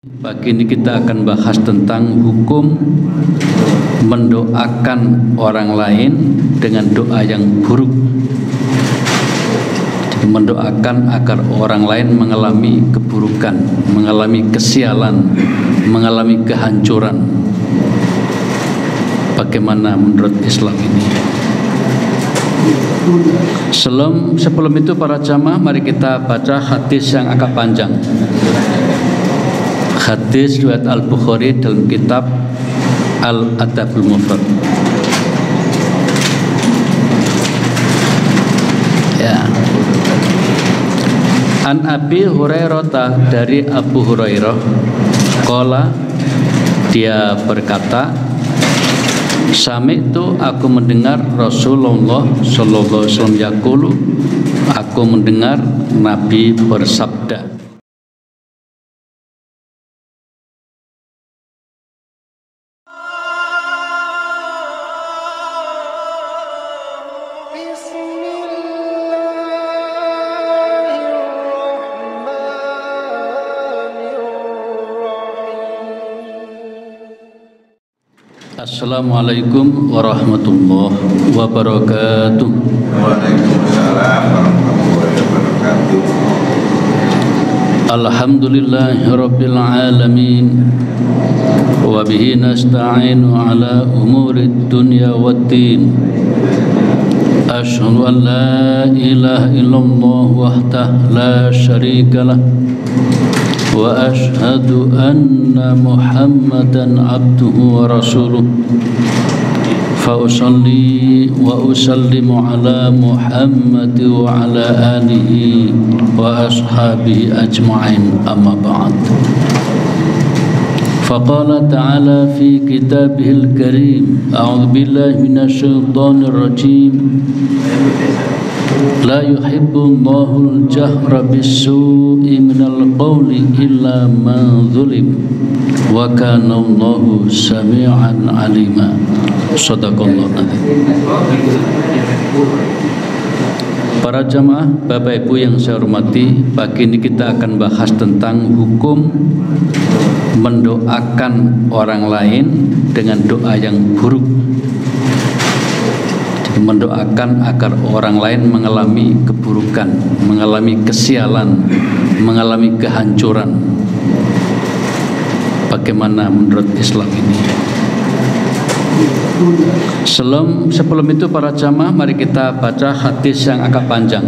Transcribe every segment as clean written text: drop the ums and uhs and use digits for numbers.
Pagi ini kita akan bahas tentang hukum mendoakan orang lain dengan doa yang buruk. Jadi mendoakan agar orang lain mengalami keburukan, mengalami kesialan, mengalami kehancuran. Bagaimana menurut Islam ini? Sebelum itu para jamaah, mari kita baca hadis yang agak panjang. Hadis riwayat Al-Bukhari dalam kitab Al-Adabul Mufrad. Ya. An Abi Hurairah, dari Abu Hurairah, qala, dia berkata, sami'tu, aku mendengar Rasulullah sallallahu alaihi wasallam yaqulu, aku mendengar Nabi bersabda. Assalamualaikum warahmatullahi wabarakatuh. Waalaikumsalam warahmatullahi wabarakatuh. Alhamdulillahirabbil alamin. Wa bihi nasta'inu ala umurid dunya waddin. Asyhadu an la ilaha illallah wahdahu la syarikalah. Wa ashhadu anna Muhammadan abduhu wa rasuluh. Fa usalli wa usallimu ala Muhammad wa ala alihi wa ashabihi ajma'in, amma ba'd. Faqala ta'ala fi kitabihil karim, a'udzu billahi minasy syaithanir rajim. La yuhibbullahu al-jahra bis-su'i minal qawli illa man zulim wa kana Allahu sami'an 'alima. Shadaqallahu adzim. Para jamaah, Bapak Ibu yang saya hormati, pagi ini kita akan bahas tentang hukum mendoakan orang lain dengan doa yang buruk. Mendoakan agar orang lain mengalami keburukan, mengalami kesialan, mengalami kehancuran. Bagaimana menurut Islam ini? Sebelum itu para jamaah, mari kita baca hadis yang agak panjang.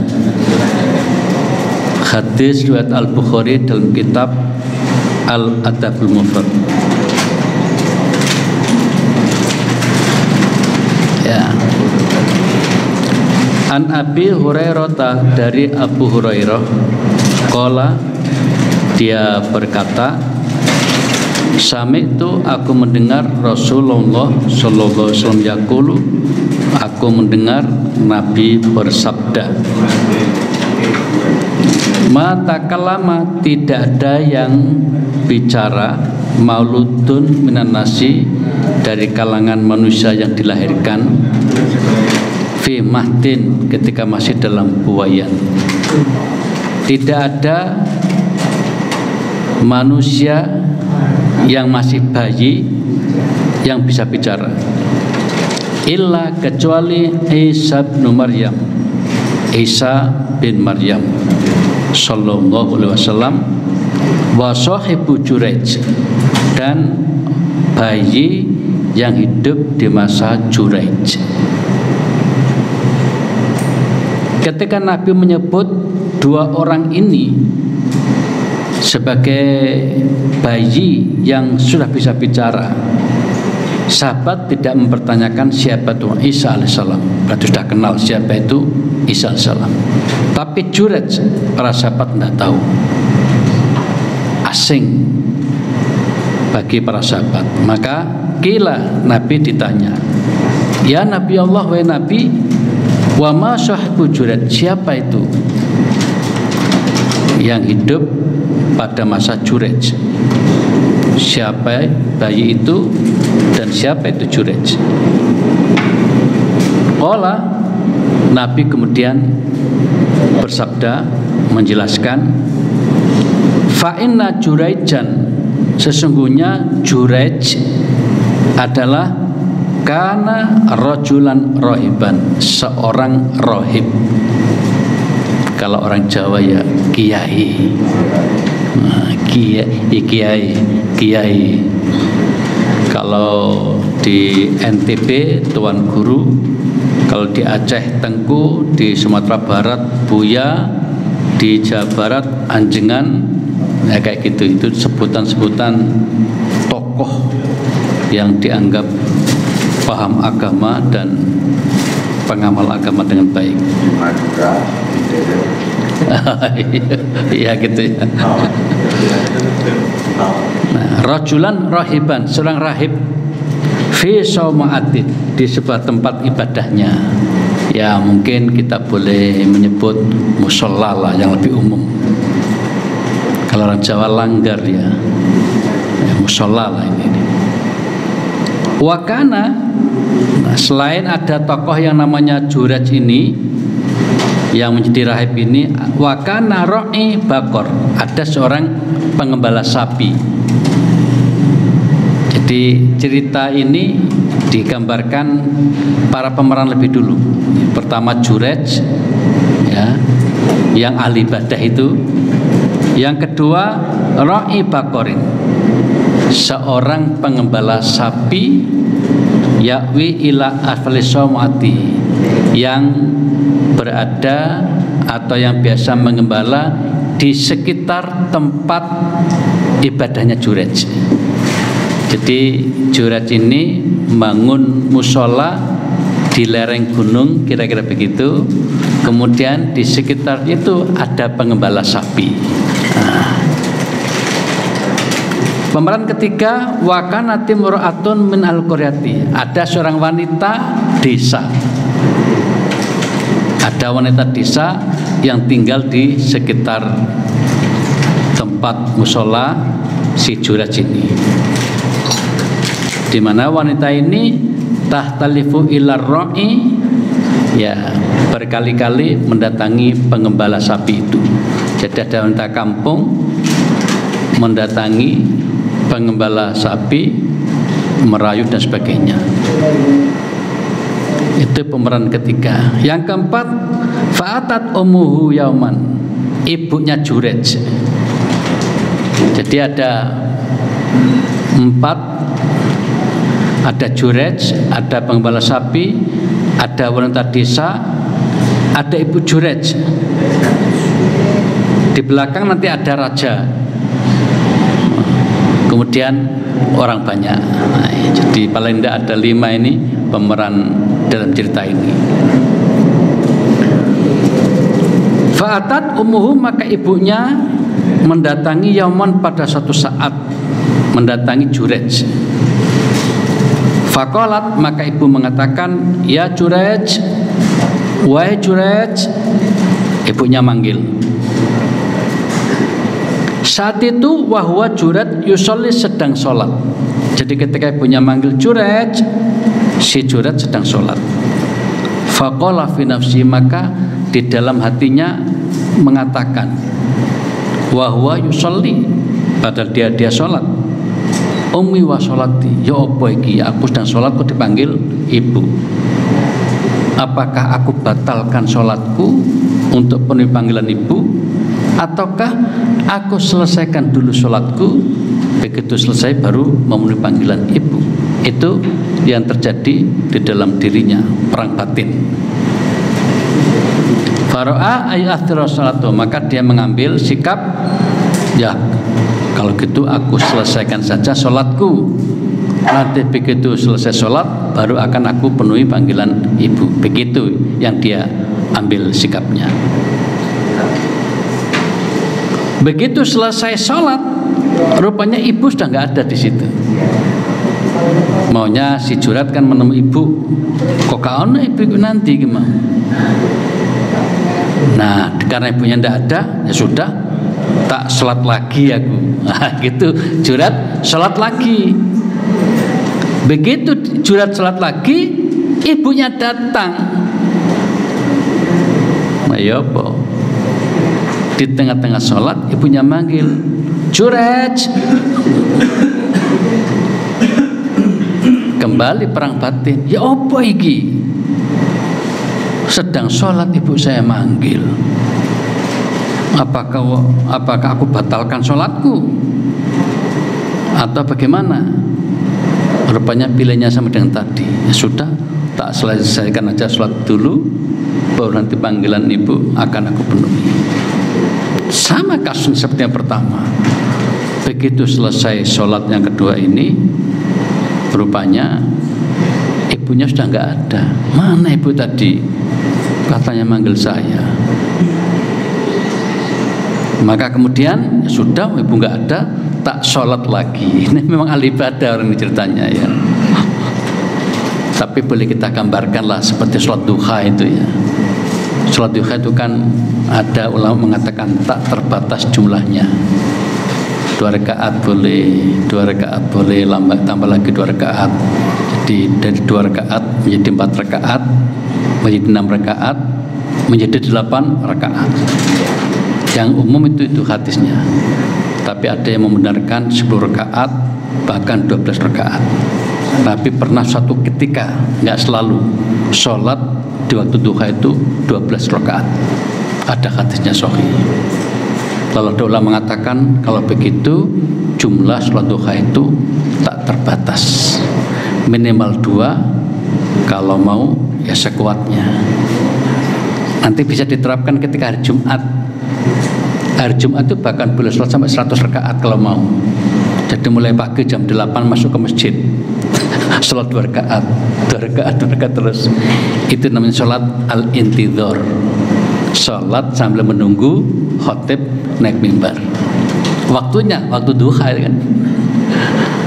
Hadis riwayat Al-Bukhari dalam kitab Al-Adabul Mufrad. Ya. An Abi Hurairah, dari Abu Hurairah, qala, dia berkata, sami'tu, aku mendengar Rasulullah sallallahu alaihi wasallam yaqulu, aku mendengar Nabi bersabda. Ma takallama, tidak ada yang bicara, mauludun minan nasi, dari kalangan manusia yang dilahirkan, fi mahdin, ketika masih dalam buayan. Tidak ada manusia yang masih bayi yang bisa bicara, illa, kecuali Isa bin Maryam, Isa bin Maryam sallallahu alaihi wasallam, wa sahibu Juraij, dan bayi yang hidup di masa Juraij. Ketika Nabi menyebut dua orang ini sebagai bayi yang sudah bisa bicara, sahabat tidak mempertanyakan siapa itu Isa alaihissalam. Berarti sudah kenal siapa itu Isa alaihissalam. Tapi Juraij, para sahabat tidak tahu, asing bagi para sahabat. Maka kila, Nabi ditanya, ya Nabi Allah, wahai Nabi, wa ma sahibu Juraij, siapa itu yang hidup pada masa Juraij? Siapa bayi itu dan siapa itu Juraij? Qala, Nabi kemudian bersabda menjelaskan, fa inna Juraijan, sesungguhnya Jurej adalah kana rajulan rohiban, seorang rohib. Kalau orang Jawa ya kiai. Nah, kiai. Kalau di NTB Tuan Guru, kalau di Aceh Tengku, di Sumatera Barat Buya, di Jawa Barat Anjengan, ya kayak gitu. Itu sebutan-sebutan tokoh yang dianggap paham agama dan pengamal agama dengan baik. Iya gitu ya. Nah, rajulan rahiban, seorang rahib fi saumaatin, di sebuah tempat ibadahnya. Ya mungkin kita boleh menyebut musola lah yang lebih umum. Kalau orang Jawa langgar ya, musola lah ini. Wakana, nah, selain ada tokoh yang namanya Jurej ini yang menjadi rahib ini, wakana ro'i bakor, ada seorang pengembala sapi. Jadi cerita ini digambarkan para pemeran lebih dulu. Pertama Jurej, ya, yang ahli ibadah itu. Yang kedua ro'i bakorin, seorang pengembala sapi, yakwi ila asfalisomati, yang berada atau yang biasa mengembala di sekitar tempat ibadahnya Jurej. Jadi Jurej ini membangun musola di lereng gunung, kira-kira begitu. Kemudian di sekitar itu ada pengembala sapi. Nah, pemeran ketiga wakanati mur'atun min al-qaryati, ada seorang wanita desa. Ada wanita desa yang tinggal di sekitar tempat musola si Jurej ini, di mana wanita ini tahtalifu ilar ro'i, ya berkali-kali mendatangi pengembala sapi itu. Jadi ada wanita kampung mendatangi pengembala sapi, merayu dan sebagainya. Itu pemeran ketiga. Yang keempat, fa'atat ummuhu yauman, ibunya Jurej. Jadi ada empat, ada Jurej, ada pengembala sapi, ada wanita desa, ada ibu Jurej. Di belakang nanti ada raja, kemudian orang banyak. Nah, jadi paling tidak ada 5 ini pemeran dalam cerita ini. Fa'atat ummuhu, maka ibunya mendatangi Yaman pada suatu saat, mendatangi Jurej. Faqalat, maka ibu mengatakan, ya Jurej, wahai Jurej. Ibunya manggil. Saat itu wahwa Jurej yusolli, sedang sholat. Jadi ketika ibunya manggil Jurej, si Jurej sedang sholat. Faqala fi nafsi, maka di dalam hatinya mengatakan, wahwa yusolli, padahal dia sholat. Ummi wa sholati, ya apa iki, aku sedang sholat kok dipanggil ibu. Apakah aku batalkan sholatku untuk penuhi panggilan ibu, ataukah aku selesaikan dulu sholatku, begitu selesai baru memenuhi panggilan ibu? Itu yang terjadi di dalam dirinya, perang batin. Faro'a ayathira sholatu, maka dia mengambil sikap, ya kalau gitu aku selesaikan saja sholatku, nanti begitu selesai sholat baru akan aku penuhi panggilan ibu. Begitu yang dia ambil sikapnya. Begitu selesai sholat, rupanya ibu sudah nggak ada di situ. Maunya si Jurej kan menemui ibu, kok kaon ibu nanti gimana? Nah, karena ibunya tidak ada, ya sudah, tak sholat lagi aku. Nah, gitu, Jurej sholat lagi. Begitu Jurej sholat lagi, ibunya datang. Ayo apa? Di tengah-tengah sholat, ibunya manggil, Jurej, kembali perang batin. Ya apa iki? Sedang sholat ibu saya manggil. Apakah aku batalkan sholatku atau bagaimana? Rupanya pilihannya sama dengan tadi. Ya sudah, tak selesaikan aja sholat dulu, baru nanti panggilan ibu akan aku penuhi. Sama kasus seperti yang pertama. Begitu selesai sholat yang kedua ini, rupanya ibunya sudah nggak ada. Mana ibu tadi? Katanya manggil saya. Maka kemudian sudah ibu nggak ada, tak sholat lagi. Ini memang ahli ibadah orang ini ceritanya ya. Tapi boleh kita gambarkanlah seperti sholat duha itu ya. Sholat duha itu kan ada ulama mengatakan tak terbatas jumlahnya. 2 rakaat boleh, 2 rakaat boleh, tambah lagi 2 rakaat. Jadi dari 2 rakaat menjadi 4 rakaat, menjadi 6 rakaat, menjadi 8 rakaat. Yang umum itu hadisnya. Tapi ada yang membenarkan 10 rakaat, bahkan 12 rakaat. Tapi pernah suatu ketika, nggak selalu, sholat di waktu duha itu 12 rakaat. Ada hadisnya sahih. Lalu ada ulama mengatakan kalau begitu jumlah sholat duha itu tak terbatas, minimal 2, kalau mau ya sekuatnya. Nanti bisa diterapkan ketika hari Jumat. Hari Jumat itu bahkan boleh sholat sampai 100 rakaat kalau mau. Jadi mulai pagi jam 8 masuk ke masjid, sholat 2 rakaat, 2 rakaat terus. Itu namanya sholat al-intidhar, sholat sambil menunggu khotib naik mimbar. Waktunya waktu duha kan.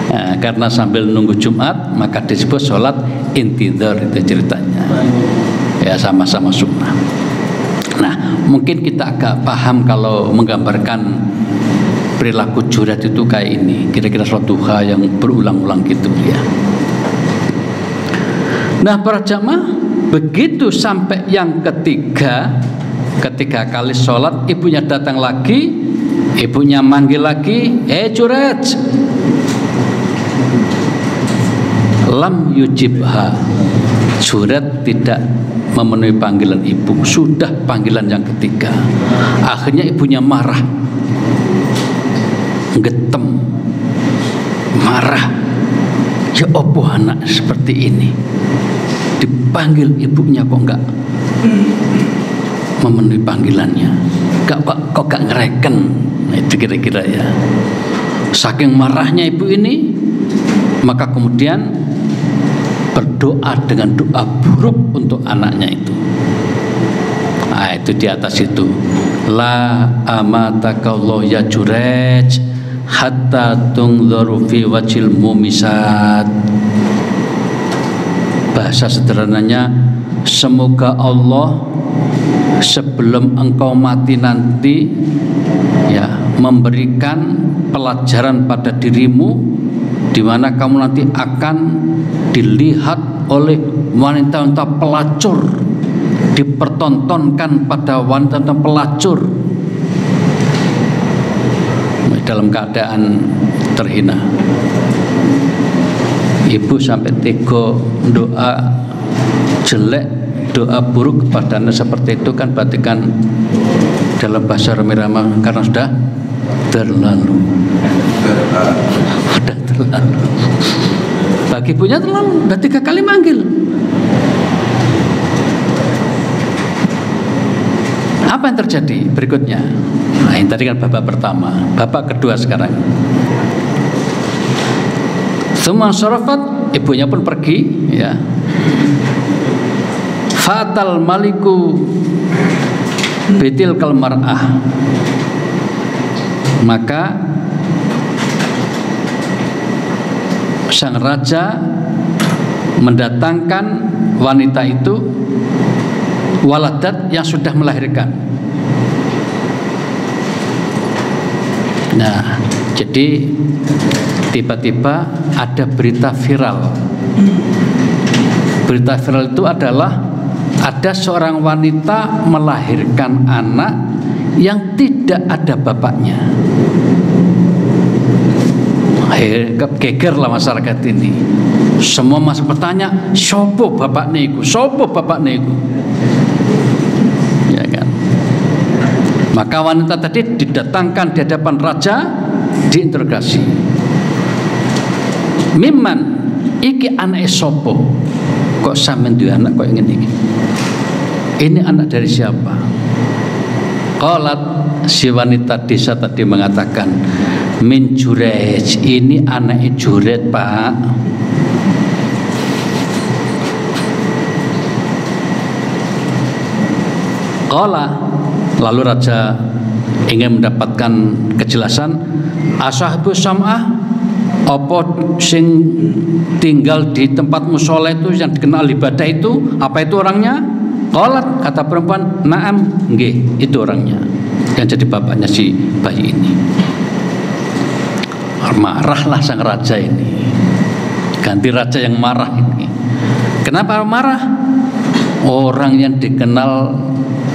Nah, karena sambil nunggu Jumat maka disebut sholat intidhar, itu ceritanya. Ya sama-sama sunnah. Nah, mungkin kita agak paham kalau menggambarkan perilaku jurat itu kayak ini, kira-kira sholat duha yang berulang-ulang gitu ya. Nah, para jamaah, begitu sampai yang ketiga kali sholat, ibunya datang lagi, ibunya manggil lagi, jurat. Lam yujibha, jurat tidak memenuhi panggilan ibu. Sudah panggilan yang ketiga, akhirnya ibunya marah, getem, marah. Ya opo anak seperti ini dipanggil ibunya kok enggak memenuhi panggilannya, kok gak ngereken. Nah, itu kira-kira ya. Saking marahnya ibu ini, maka kemudian berdoa dengan doa buruk untuk anaknya itu. Nah, itu di atas itu, la amatakallahu ya jurej hatta tungdharu fi wajhil mumisat. Bahasa sederhananya, semoga Allah sebelum engkau mati nanti ya memberikan pelajaran pada dirimu, di mana kamu nanti akan dilihat oleh wanita-wanita pelacur, dipertontonkan pada wanita-wanita pelacur dalam keadaan terhina. Ibu sampai tega doa jelek, doa buruk kepada anak seperti itu kan berarti kan dalam bahasa Rama karena sudah terlalu. Sudah terlalu. Bagi ibunya terlalu, udah 3 kali manggil. Apa yang terjadi berikutnya? Nah, ini tadi kan babak pertama, babak kedua sekarang. Semua syarafat, ibunya pun pergi ya. Fatal maliku betil kal mar'ah, maka sang raja mendatangkan wanita itu, waladat yang sudah melahirkan. Nah, jadi tiba-tiba ada berita viral. Berita viral itu adalah ada seorang wanita melahirkan anak yang tidak ada bapaknya. Gegerlah masyarakat ini. Semua masih bertanya, sopo bapak niku, sopo bapak niku, ya kan? Maka wanita tadi didatangkan di hadapan raja, diinterogasi. Miman, iki anak sopo, kok sampean duwe anak kok ingin ini? Ini anak dari siapa? Qalat, si wanita desa tadi mengatakan, min Jurej, ini anak Jurej, Pak. Qala, lalu raja ingin mendapatkan kejelasan, ashabu sam'ah, apa sing tinggal di tempat mushola itu yang dikenal ibadah itu, apa itu orangnya? Qalat, kata perempuan, na'am, nggih, itu orangnya, yang jadi bapaknya si bayi ini. Marahlah sang raja ini, ganti raja yang marah ini. Kenapa marah? Orang yang dikenal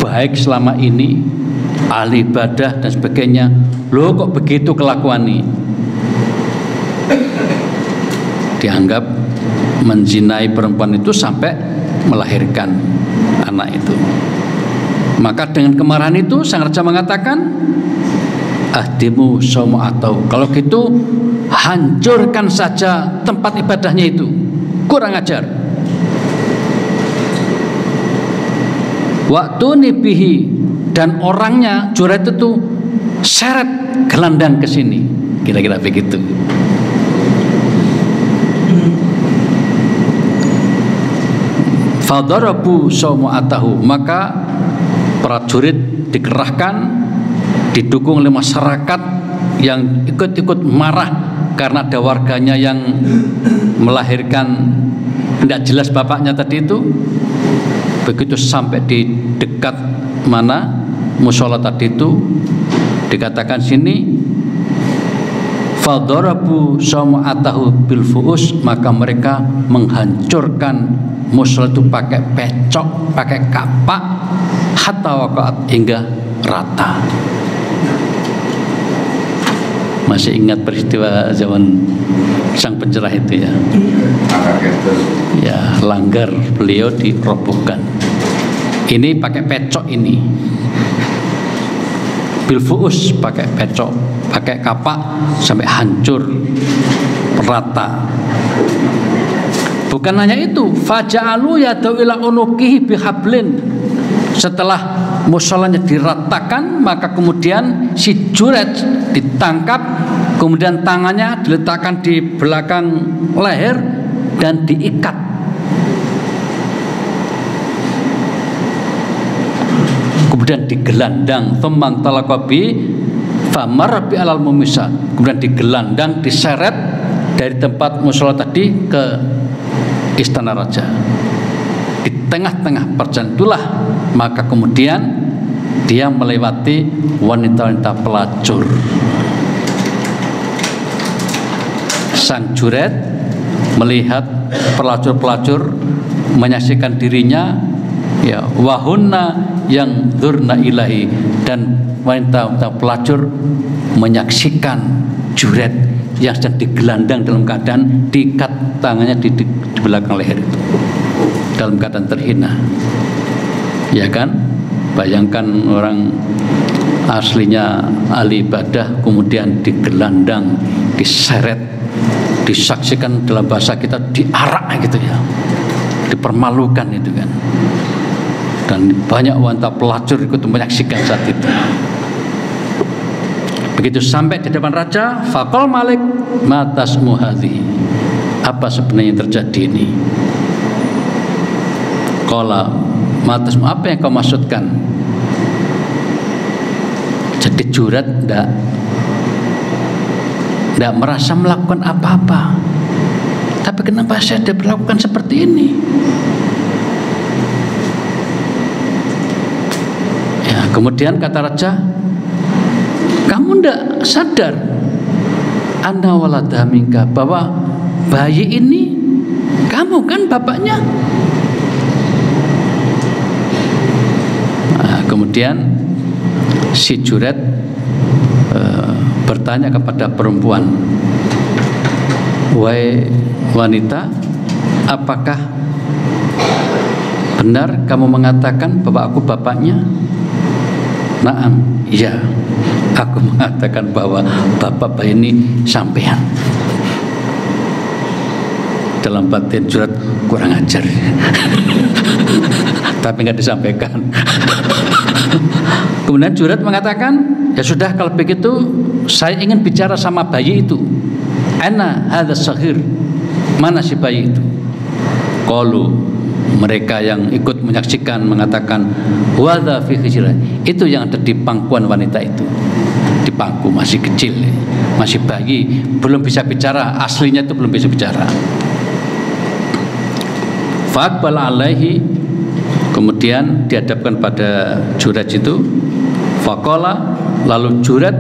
baik selama ini, ahli ibadah dan sebagainya, loh kok begitu kelakuan ini? Dianggap menzinai perempuan itu sampai melahirkan anak itu. Maka dengan kemarahan itu sang raja mengatakan, ahdimu atau kalau gitu hancurkan saja tempat ibadahnya itu, kurang ajar. Waktu nibihi, dan orangnya Juret itu seret gelandang ke sini, kira-kira begitu. Fadarabu atahu, maka prajurit dikerahkan, didukung oleh masyarakat yang ikut-ikut marah karena ada warganya yang melahirkan tidak jelas bapaknya tadi itu. Begitu sampai di dekat mana mushola tadi itu, dikatakan sini fadarabu atahu bil fuus, maka mereka menghancurkan mushola itu pakai pecok, pakai kapak, hatta waqa'at, hingga rata. Masih ingat peristiwa zaman sang pencerah itu ya? Ya, langgar beliau dirobohkan. Ini pakai pecok ini. Bilfuus pakai pecok, pakai kapak sampai hancur rata. Bukan hanya itu, faja'alu yadau ila unukihi bihablin. Setelah musholanya diratakan, maka kemudian si Jurej ditangkap, kemudian tangannya diletakkan di belakang leher dan diikat. Kemudian digelandang, thumman talaqabi famar bi alal mumisa. Kemudian digelandang, diseret dari tempat mushola tadi ke istana raja. Di tengah-tengah perjalanan itulah maka kemudian dia melewati wanita-wanita pelacur. Sang Juret melihat pelacur-pelacur menyaksikan dirinya, ya, wahunna yang dzurna ilahi, dan wanita-wanita pelacur menyaksikan Juret yang sedang digelandang dalam keadaan diikat tangannya di belakang leher itu, dalam keadaan terhina. Ya kan, bayangkan orang aslinya ahli ibadah kemudian digelandang, diseret, disaksikan, dalam bahasa kita diarak gitu ya, dipermalukan itu kan. Dan banyak wanita pelacur ikut menyaksikan saat itu. Begitu sampai di depan raja, faqal Malik matasmu hadhi, apa sebenarnya yang terjadi ini? Qala matasmu, apa yang kau maksudkan? Jadi Juret tidak merasa melakukan apa-apa, tapi kenapa saya diperlakukan seperti ini? Ya, kemudian kata raja, kamu tidak sadar anna walada minka, bahwa bayi ini kamu kan bapaknya? Nah, kemudian si Juret bertanya kepada perempuan, wahai wanita, apakah benar kamu mengatakan bahwa aku bapaknya? Naam, iya, aku mengatakan bahwa bapak bayi ini sampean. Dalam batin Jurat kurang ajar, tapi nggak disampaikan. Kemudian Jurat mengatakan, ya sudah kalau begitu saya ingin bicara sama bayi itu. Ana hadza saghir, mana si bayi itu? Qalu, mereka yang ikut menyaksikan mengatakan, wadha fi hijrah, itu yang ada di pangkuan wanita itu, di pangku, masih kecil, masih bayi, belum bisa bicara, aslinya itu belum bisa bicara. Faqbal alaihi, kemudian dihadapkan pada Jurat itu. Faqala, lalu Jurat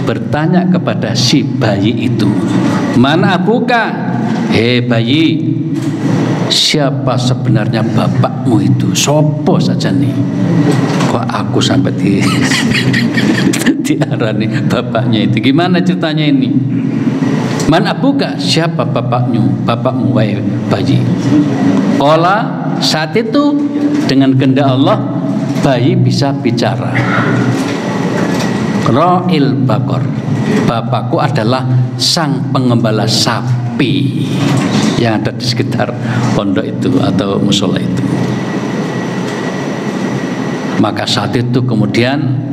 bertanya kepada si bayi itu, mana abuka? Hei bayi, siapa sebenarnya bapakmu itu? Sopo saja nih? Kok aku sampai diarani bapaknya itu? Gimana ceritanya ini? Man abuka, siapa bapakmu? Bapakmu, wahai bayi. Qala, saat itu dengan kehendak Allah bayi bisa bicara. Ra'il bakor, bapakku adalah sang pengembala sapi yang ada di sekitar pondok itu atau musola itu. Maka saat itu kemudian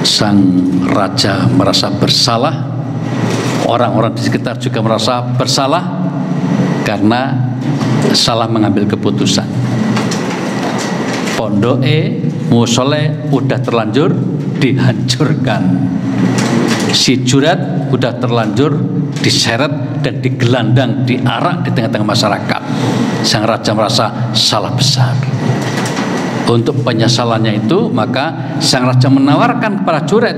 sang raja merasa bersalah, orang-orang di sekitar juga merasa bersalah karena salah mengambil keputusan. Pondoke musole udah terlanjur dihancurkan, si Jurat udah terlanjur diseret dan digelandang, diarak di tengah-tengah masyarakat. Sang raja merasa salah besar. Untuk penyesalannya itu, maka sang raja menawarkan kepada Jurat,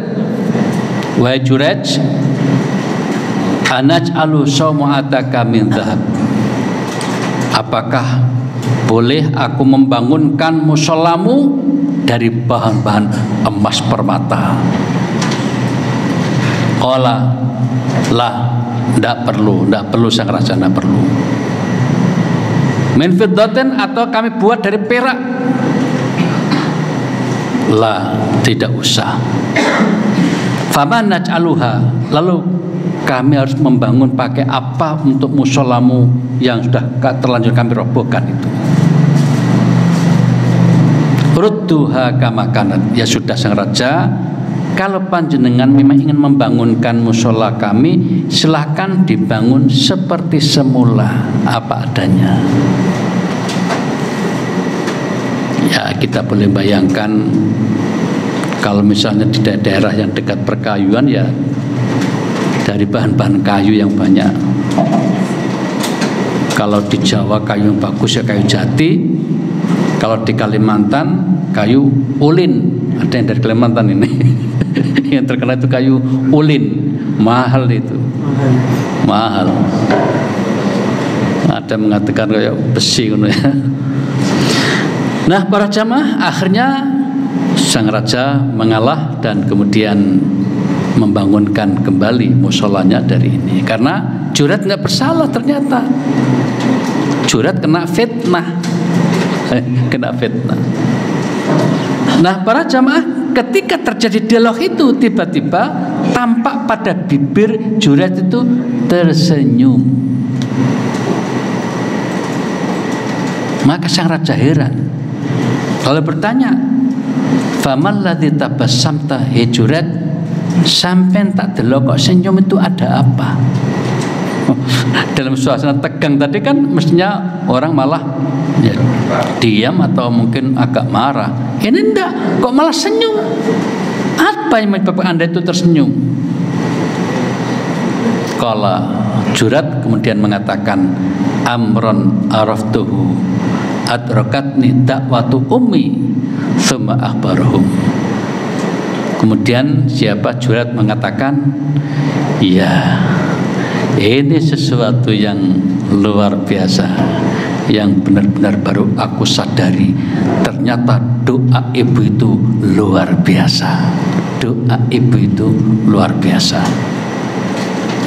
wahai Jurat, anaj'alu sawma'ataka min dhahab, apakah boleh aku membangunkan musolamu dari bahan-bahan emas permata? Qala, lah, tidak perlu sang raja, tidak perlu. Min fiddatin, atau kami buat dari perak? Lah, tidak usah. Faman naj'aluha, lalu kami harus membangun pakai apa untuk musolamu yang sudah terlanjur kami robohkan itu? Rudduha kama kanat, ya sudah sang raja, kalau panjenengan memang ingin membangunkan musola kami, silahkan dibangun seperti semula, apa adanya. Ya, kita boleh bayangkan kalau misalnya di daerah yang dekat perkayuan, ya dari bahan-bahan kayu yang banyak. Kalau di Jawa kayu yang bagus ya kayu jati. Kalau di Kalimantan kayu ulin, ada yang dari Kalimantan ini. Yang terkenal itu kayu ulin, mahal itu, mahal. Ada mengatakan kayak besi gitu ya. Nah, para jamaah, akhirnya sang raja mengalah dan kemudian membangunkan kembali musolanya dari ini, karena Jurat nggak bersalah ternyata. Jurat kena fitnah. Nah, para jamaah, ketika terjadi dialog itu, tiba-tiba tampak pada bibir Jurat itu tersenyum. Maka sang raja heran, lalu bertanya, faman ladzi tabassamta he Jurat, sampean tak delok kok senyum itu ada apa? Dalam suasana tegang tadi kan mestinya orang malah ya, diam atau mungkin agak marah. Ini enggak, kok malah senyum? Apa yang menyebabkan Anda itu tersenyum? Qala, Jurat kemudian mengatakan, amron araftuhu adrakatni da'watu ummi thumma akhbarahum. Kemudian siapa Jurat mengatakan, ya, ini sesuatu yang luar biasa, yang benar-benar baru aku sadari. Ternyata doa ibu itu luar biasa. Doa ibu itu luar biasa.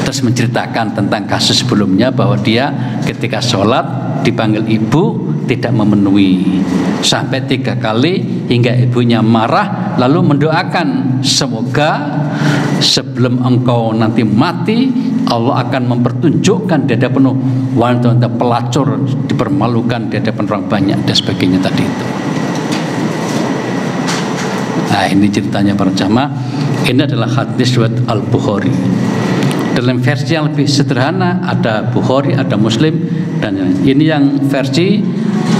Terus menceritakan tentang kasus sebelumnya, bahwa dia ketika sholat dipanggil ibu tidak memenuhi, sampai 3 kali hingga ibunya marah lalu mendoakan, semoga sebelum engkau nanti mati Allah akan mempertunjukkan di hadapan wanita-wanita pelacur, dipermalukan di hadapan orang banyak dan sebagainya tadi itu. Nah, ini ceritanya para jamaah. Ini adalah hadis riwayat Al-Bukhari. Dalam versi yang lebih sederhana ada Bukhari, ada Muslim, dan ini yang versi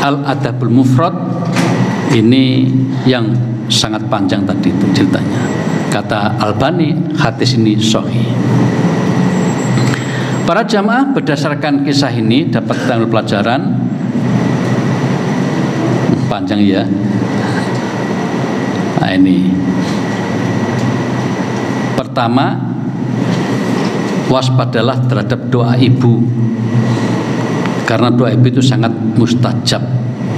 Al-Adabul Mufrad. Ini yang sangat panjang tadi itu ceritanya. Kata Albani, hadis ini sahih. Para jamaah, berdasarkan kisah ini dapat kita ambil pelajaran. Panjang ya. Nah, ini pertama, waspadalah terhadap doa ibu, karena doa ibu itu sangat mustajab,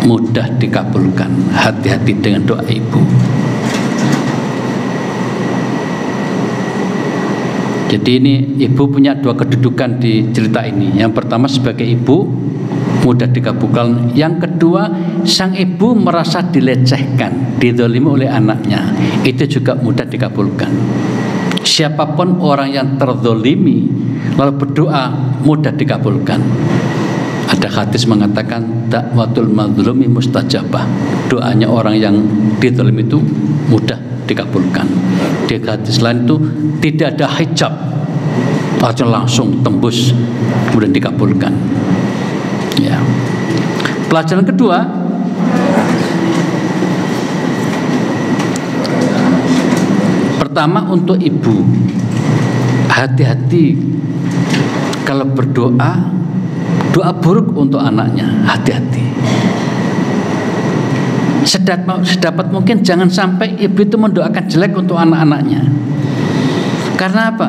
mudah dikabulkan. Hati-hati dengan doa ibu. Jadi ini ibu punya 2 kedudukan di cerita ini. Yang pertama sebagai ibu mudah dikabulkan. Yang kedua, sang ibu merasa dilecehkan, dizalimi oleh anaknya, itu juga mudah dikabulkan. Siapapun orang yang terzalimi lalu berdoa mudah dikabulkan. Ada hadis mengatakan da'watul mazlumi mustajabah, doanya orang yang dizalimi itu mudah dikabulkan. Di hadis lain itu tidak ada hijab, langsung tembus kemudian dikabulkan. Ya. Pelajaran kedua, pertama untuk ibu, hati-hati kalau berdoa, doa buruk untuk anaknya, hati-hati. Sedapat mungkin jangan sampai ibu itu mendoakan jelek untuk anak-anaknya. Karena apa?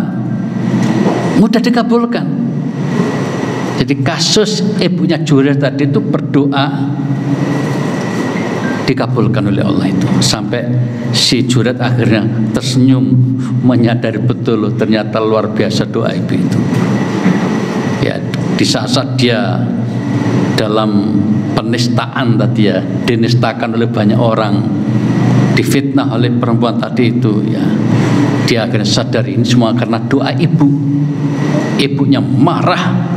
Mudah dikabulkan. Jadi kasus ibunya Jubair tadi itu berdoa dikabulkan oleh Allah itu, sampai si Jubair akhirnya tersenyum, menyadari betul ternyata luar biasa doa ibu itu. Ya, di saat dia dalam penistaan tadi ya, dinistakan oleh banyak orang, difitnah oleh perempuan tadi itu ya, dia akhirnya sadar ini semua karena doa ibu. Ibunya marah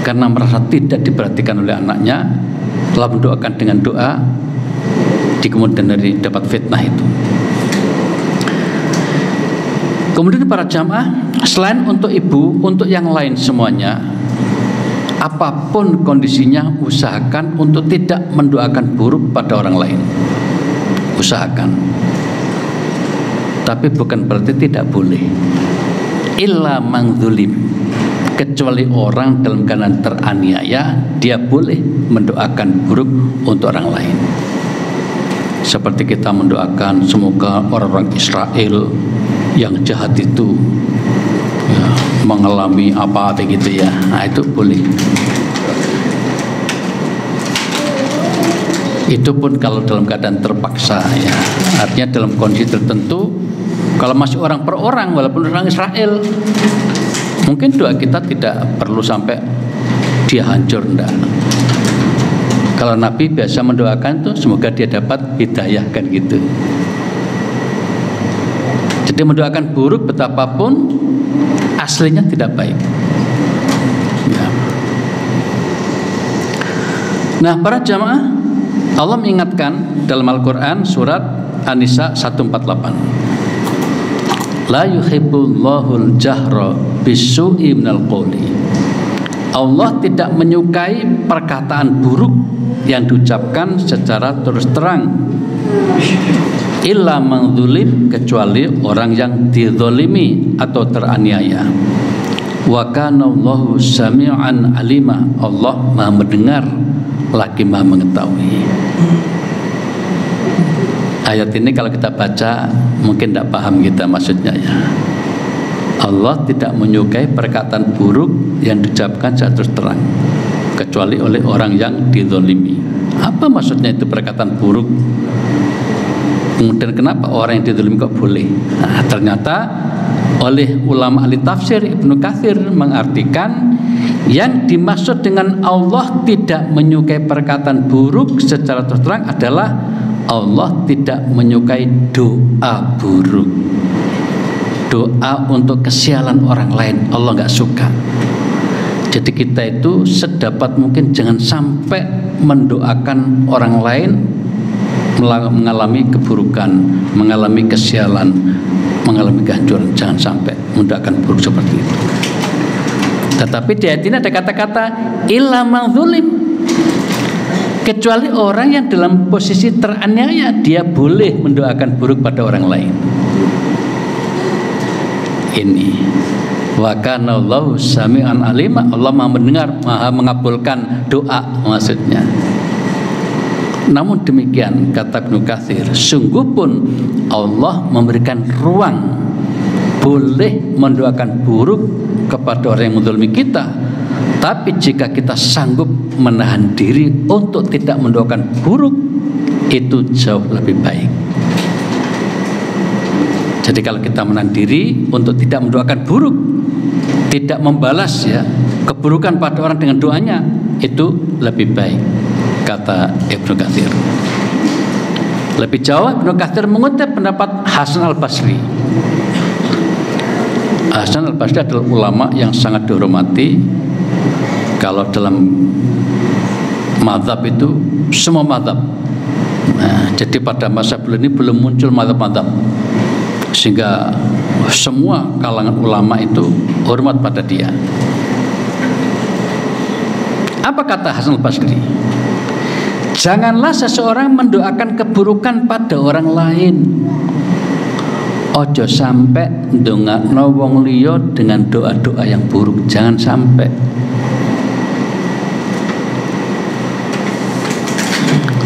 karena merasa tidak diperhatikan oleh anaknya, telah mendoakan dengan doa, di kemudian dari dapat fitnah itu. Kemudian para jamaah, selain untuk ibu, untuk yang lain semuanya, apapun kondisinya, usahakan untuk tidak mendoakan buruk pada orang lain. Usahakan. Tapi bukan berarti tidak boleh. Illa man zulim, kecuali orang dalam keadaan teraniaya, dia boleh mendoakan buruk untuk orang lain. Seperti kita mendoakan semoga orang-orang Israel yang jahat itu ya, mengalami apa begitu ya. Nah, itu boleh. Itu pun kalau dalam keadaan terpaksa ya. Artinya dalam kondisi tertentu, kalau masih orang per orang walaupun orang Israel, mungkin doa kita tidak perlu sampai dia hancur, enggak. Kalau Nabi biasa mendoakan tuh semoga dia dapat hidayah kan gitu. Jadi mendoakan buruk betapapun aslinya tidak baik. Ya. Nah, para jamaah, Allah mengingatkan dalam Al-Quran surat An-Nisa 148. La yuhibbullahul jahra bisu'i minal qawli. Allah tidak menyukai perkataan buruk yang diucapkan secara terus terang. Illa man zulim, kecuali orang yang dizalimi atau teraniaya. Wa kana Allahu sami'an alima. Allah Maha mendengar lagi Maha mengetahui. Ayat ini kalau kita baca mungkin tidak paham kita maksudnya ya. Allah tidak menyukai perkataan buruk yang diucapkan secara terus terang, kecuali oleh orang yang dizalimi. Apa maksudnya itu perkataan buruk? Kemudian kenapa orang yang dizalimi kok boleh? Nah, ternyata Oleh ulama ahli tafsir Ibnu Katsir mengartikan yang dimaksud dengan Allah tidak menyukai perkataan buruk secara terus terang adalah Allah tidak menyukai doa buruk, doa untuk kesialan orang lain. Allah nggak suka. Jadi kita itu sedapat mungkin jangan sampai mendoakan orang lain mengalami keburukan, mengalami kesialan, mengalami kehancuran. Jangan sampai mendoakan buruk seperti itu. Tetapi di ayat ini ada kata-kata illa man zulim, kecuali orang yang dalam posisi teraniaya, dia boleh mendoakan buruk pada orang lain. Ini wa kana Allahu sami'an alima, Allah Maha mendengar, Maha mengabulkan doa maksudnya. Namun demikian kata Ibnu Katsir, sungguh pun Allah memberikan ruang boleh mendoakan buruk kepada orang yang menzalimi kita, tapi jika kita sanggup menahan diri untuk tidak mendoakan buruk, itu jauh lebih baik. Jadi kalau kita menahan diri untuk tidak mendoakan buruk, tidak membalas ya keburukan pada orang dengan doanya, itu lebih baik, kata Ibnu Katsir. Lebih jauh Ibnu Katsir mengutip pendapat Hasan Al-Basri. Hasan Al-Basri adalah ulama yang sangat dihormati. Kalau dalam mazhab itu semua mazhab. Nah, jadi pada masa beliau ini belum muncul mazhab-mazhab, sehingga semua kalangan ulama itu hormat pada dia. Apa kata Hasan Al-Basri? Janganlah seseorang mendoakan keburukan pada orang lain. Ojo sampai ndongakno wong liya dengan doa-doa yang buruk, jangan sampai.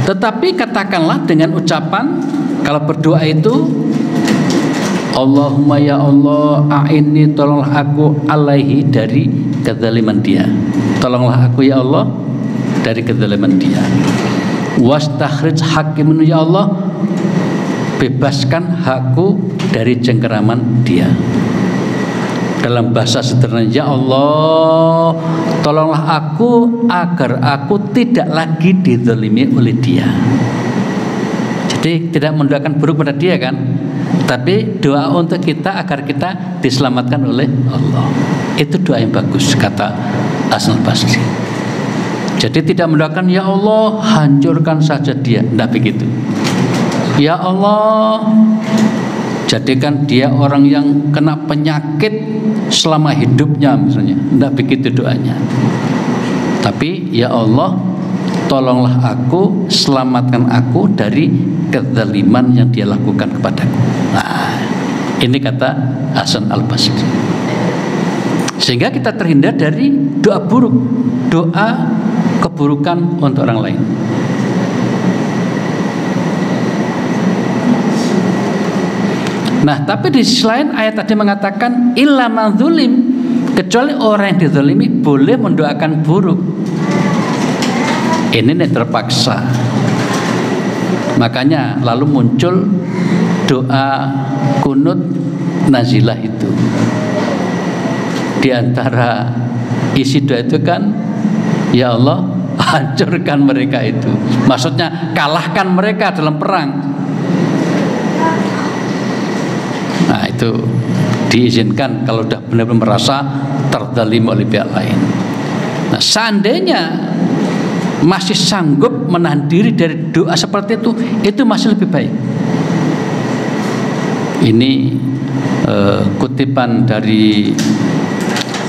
Tetapi katakanlah dengan ucapan kalau berdoa itu, Allahumma ya Allah a'inni, tolonglah aku alaihi, dari kezaliman dia. Tolonglah aku ya Allah dari kezaliman dia. Wastakhrij hakimin, ya Allah bebaskan hakku dari cengkeraman dia. Dalam bahasa sederhana, ya Allah tolonglah aku agar aku tidak lagi dizalimi oleh dia. Jadi tidak mendoakan buruk pada dia kan, tapi doa untuk kita agar kita diselamatkan oleh Allah. Itu doa yang bagus, kata Hasan Al-Basri. Jadi tidak mendoakan ya Allah hancurkan saja dia, tidak begitu. Ya Allah jadikan dia orang yang kena penyakit selama hidupnya misalnya, tidak begitu doanya. Tapi ya Allah tolonglah aku, selamatkan aku dari kezaliman yang dia lakukan kepadaku. Nah, ini kata Hasan Al-Basri. Sehingga kita terhindar dari doa buruk, doa keburukan untuk orang lain. Nah, tapi di sisi lain ayat tadi mengatakan illa man zulim, kecuali orang yang dizalimi boleh mendoakan buruk. Ini terpaksa. Makanya lalu muncul doa kunut nazilah itu. Di antara isi doa itu kan, ya Allah hancurkan mereka itu. Maksudnya kalahkan mereka dalam perang. Nah, itu diizinkan kalau sudah benar-benar merasa terzalim oleh pihak lain. Nah, seandainya masih sanggup menahan diri dari doa seperti itu masih lebih baik. Ini kutipan dari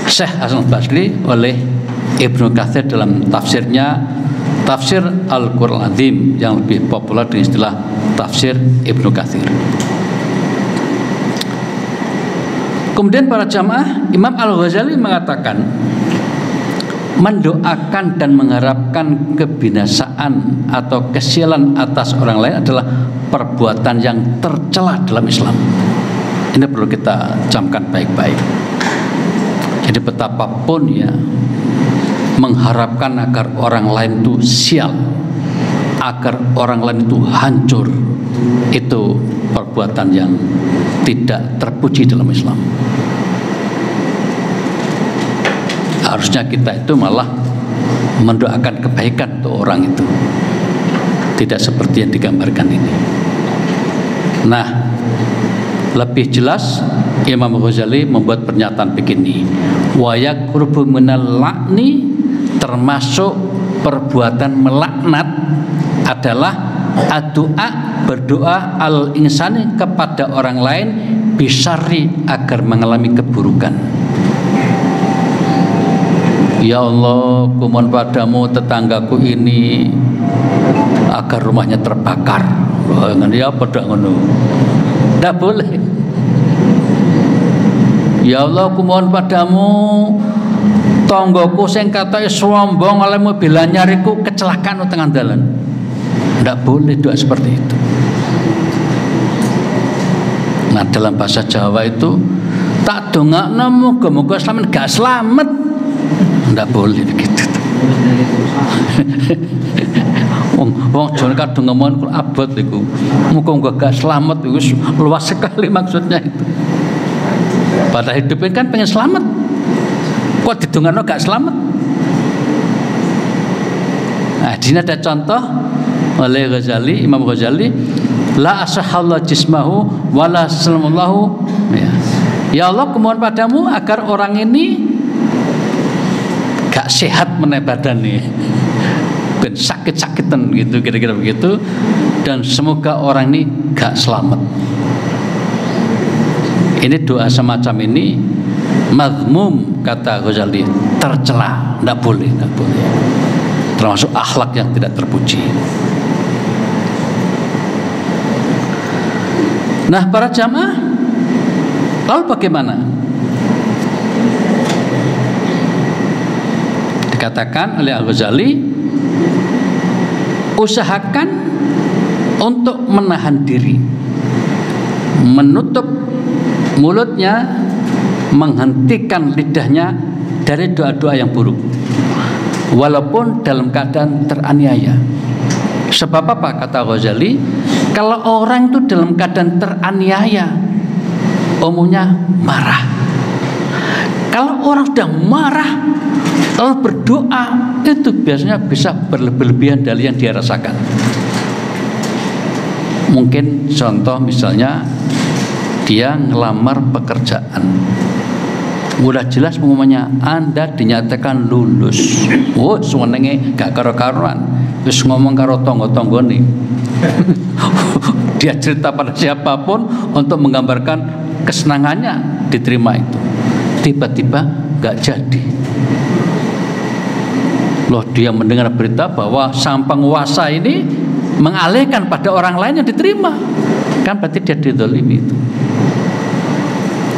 Syekh Hasan Al-Basri oleh Ibnu Katsir dalam tafsirnya, Tafsir Al-Qur'an Azim, yang lebih populer dengan istilah Tafsir Ibnu Katsir. Kemudian para jamaah, Imam Al-Ghazali mengatakan mendoakan dan mengharapkan kebinasaan atau kesialan atas orang lain adalah perbuatan yang tercela dalam Islam. Ini perlu kita camkan baik-baik. Jadi betapapun ya mengharapkan agar orang lain itu sial, agar orang lain itu hancur, itu perbuatan yang tidak terpuji dalam Islam. Harusnya kita itu malah mendoakan kebaikan untuk orang itu, tidak seperti yang digambarkan ini. Nah, lebih jelas Imam Ghazali membuat pernyataan begini, wa yaqrubu minal la'ni, termasuk perbuatan melaknat adalah addu'a, berdoa al insani kepada orang lain bisyarri, agar mengalami keburukan. Ya Allah, kumohon padamu tetanggaku ini agar rumahnya terbakar. Wah, ya pada ngono. Tidak boleh. Ya Allah, kumohon padamu tonggoku sing katanya sombong oleh mobil anyariku kecelakaan di tengah jalan. Tidak boleh doa seperti itu. Nah, dalam bahasa Jawa itu tak dongakno muga-muga selamat gak selamat. Tidak boleh begitu. Wong Jawa kadung ngomong abot iku. Muga-muga gak selamat itu luas sekali maksudnya itu. Pada hidupnya kan pengen selamat. Kok didongakno gak selamat? Nah, di sini ada contoh oleh Ghazali, Imam Ghazali, la asahallahu jismahu wala salamallahu. Ya Allah, kumohon padamu agar orang ini gak sehat meneh badane, ben sakit-sakitan gitu, kira-kira begitu, dan semoga orang ini gak selamat. Ini doa semacam ini mazmum, kata Ghazali, tercela, tidak boleh, termasuk akhlak yang tidak terpuji. Nah, para jamaah, lalu bagaimana? Dikatakan oleh Al-Ghazali, usahakan untuk menahan diri, menutup mulutnya, menghentikan lidahnya dari doa-doa yang buruk, walaupun dalam keadaan teraniaya. Sebab apa, kata Ghazali? Kalau orang itu dalam keadaan teraniaya, umumnya marah. Kalau orang sudah marah lalu berdoa, itu biasanya bisa berlebihan dari yang dia rasakan. Mungkin contoh misalnya dia ngelamar pekerjaan, udah jelas umumnya Anda dinyatakan lulus, semuanya gak karo-karuan, terus ngomong karo tonggo-tonggone. Dia cerita pada siapapun untuk menggambarkan kesenangannya diterima itu, tiba-tiba gak jadi. Loh, dia mendengar berita bahwa sang penguasa ini mengalihkan pada orang lain yang diterima, kan berarti dia dizalimi itu.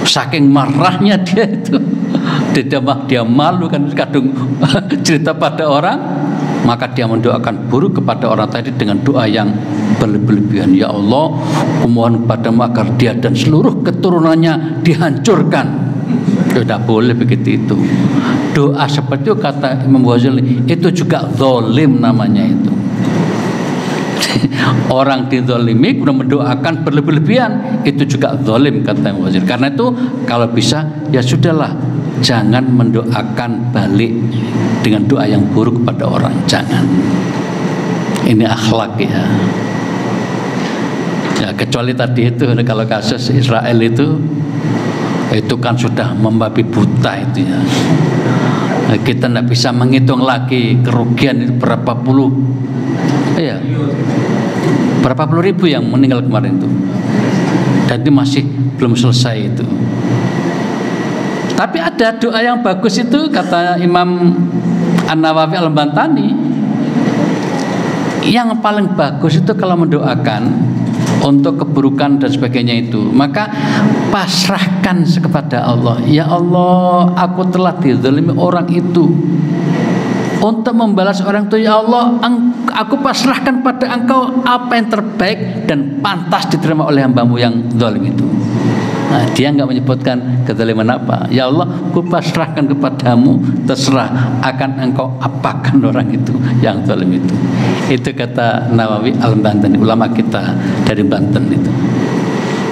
Saking marahnya dia itu, dia malu kan, kadung cerita pada orang, maka dia mendoakan buruk kepada orang tadi dengan doa yang berlebihan. Ya Allah, kumohon kepadamu agar dia dan seluruh keturunannya dihancurkan. Tidak boleh begitu itu. Doa seperti itu, kata Imam Ghazali, itu juga zalim namanya itu. Orang dizalimi kemudian mendoakan berlebihan, itu juga zalim, kata Imam Ghazali. Karena itu kalau bisa ya sudahlah, jangan mendoakan balik dengan doa yang buruk kepada orang, jangan. Ini akhlak ya. Ya, kecuali tadi itu kalau kasus Israel itu kan sudah membabi buta itu ya. Kita tidak bisa menghitung lagi kerugian itu berapa puluh, ya, berapa puluh ribu yang meninggal kemarin itu, dan itu masih belum selesai itu. Tapi ada doa yang bagus itu, kata Imam An-Nawawi Al-Bantani, yang paling bagus itu kalau mendoakan untuk keburukan dan sebagainya itu, maka pasrahkan kepada Allah. Ya Allah, aku telah dizalimi orang itu. Untuk membalas orang itu, ya Allah, aku pasrahkan pada Engkau apa yang terbaik dan pantas diterima oleh hambamu yang zalim itu. Nah, dia enggak menyebutkan kezaliman apa. Ya Allah, aku pasrahkan kepadamu, terserah akan Engkau apakan orang itu yang zalim itu. Itu kata Nawawi Al-Bantani, ulama kita dari Banten itu.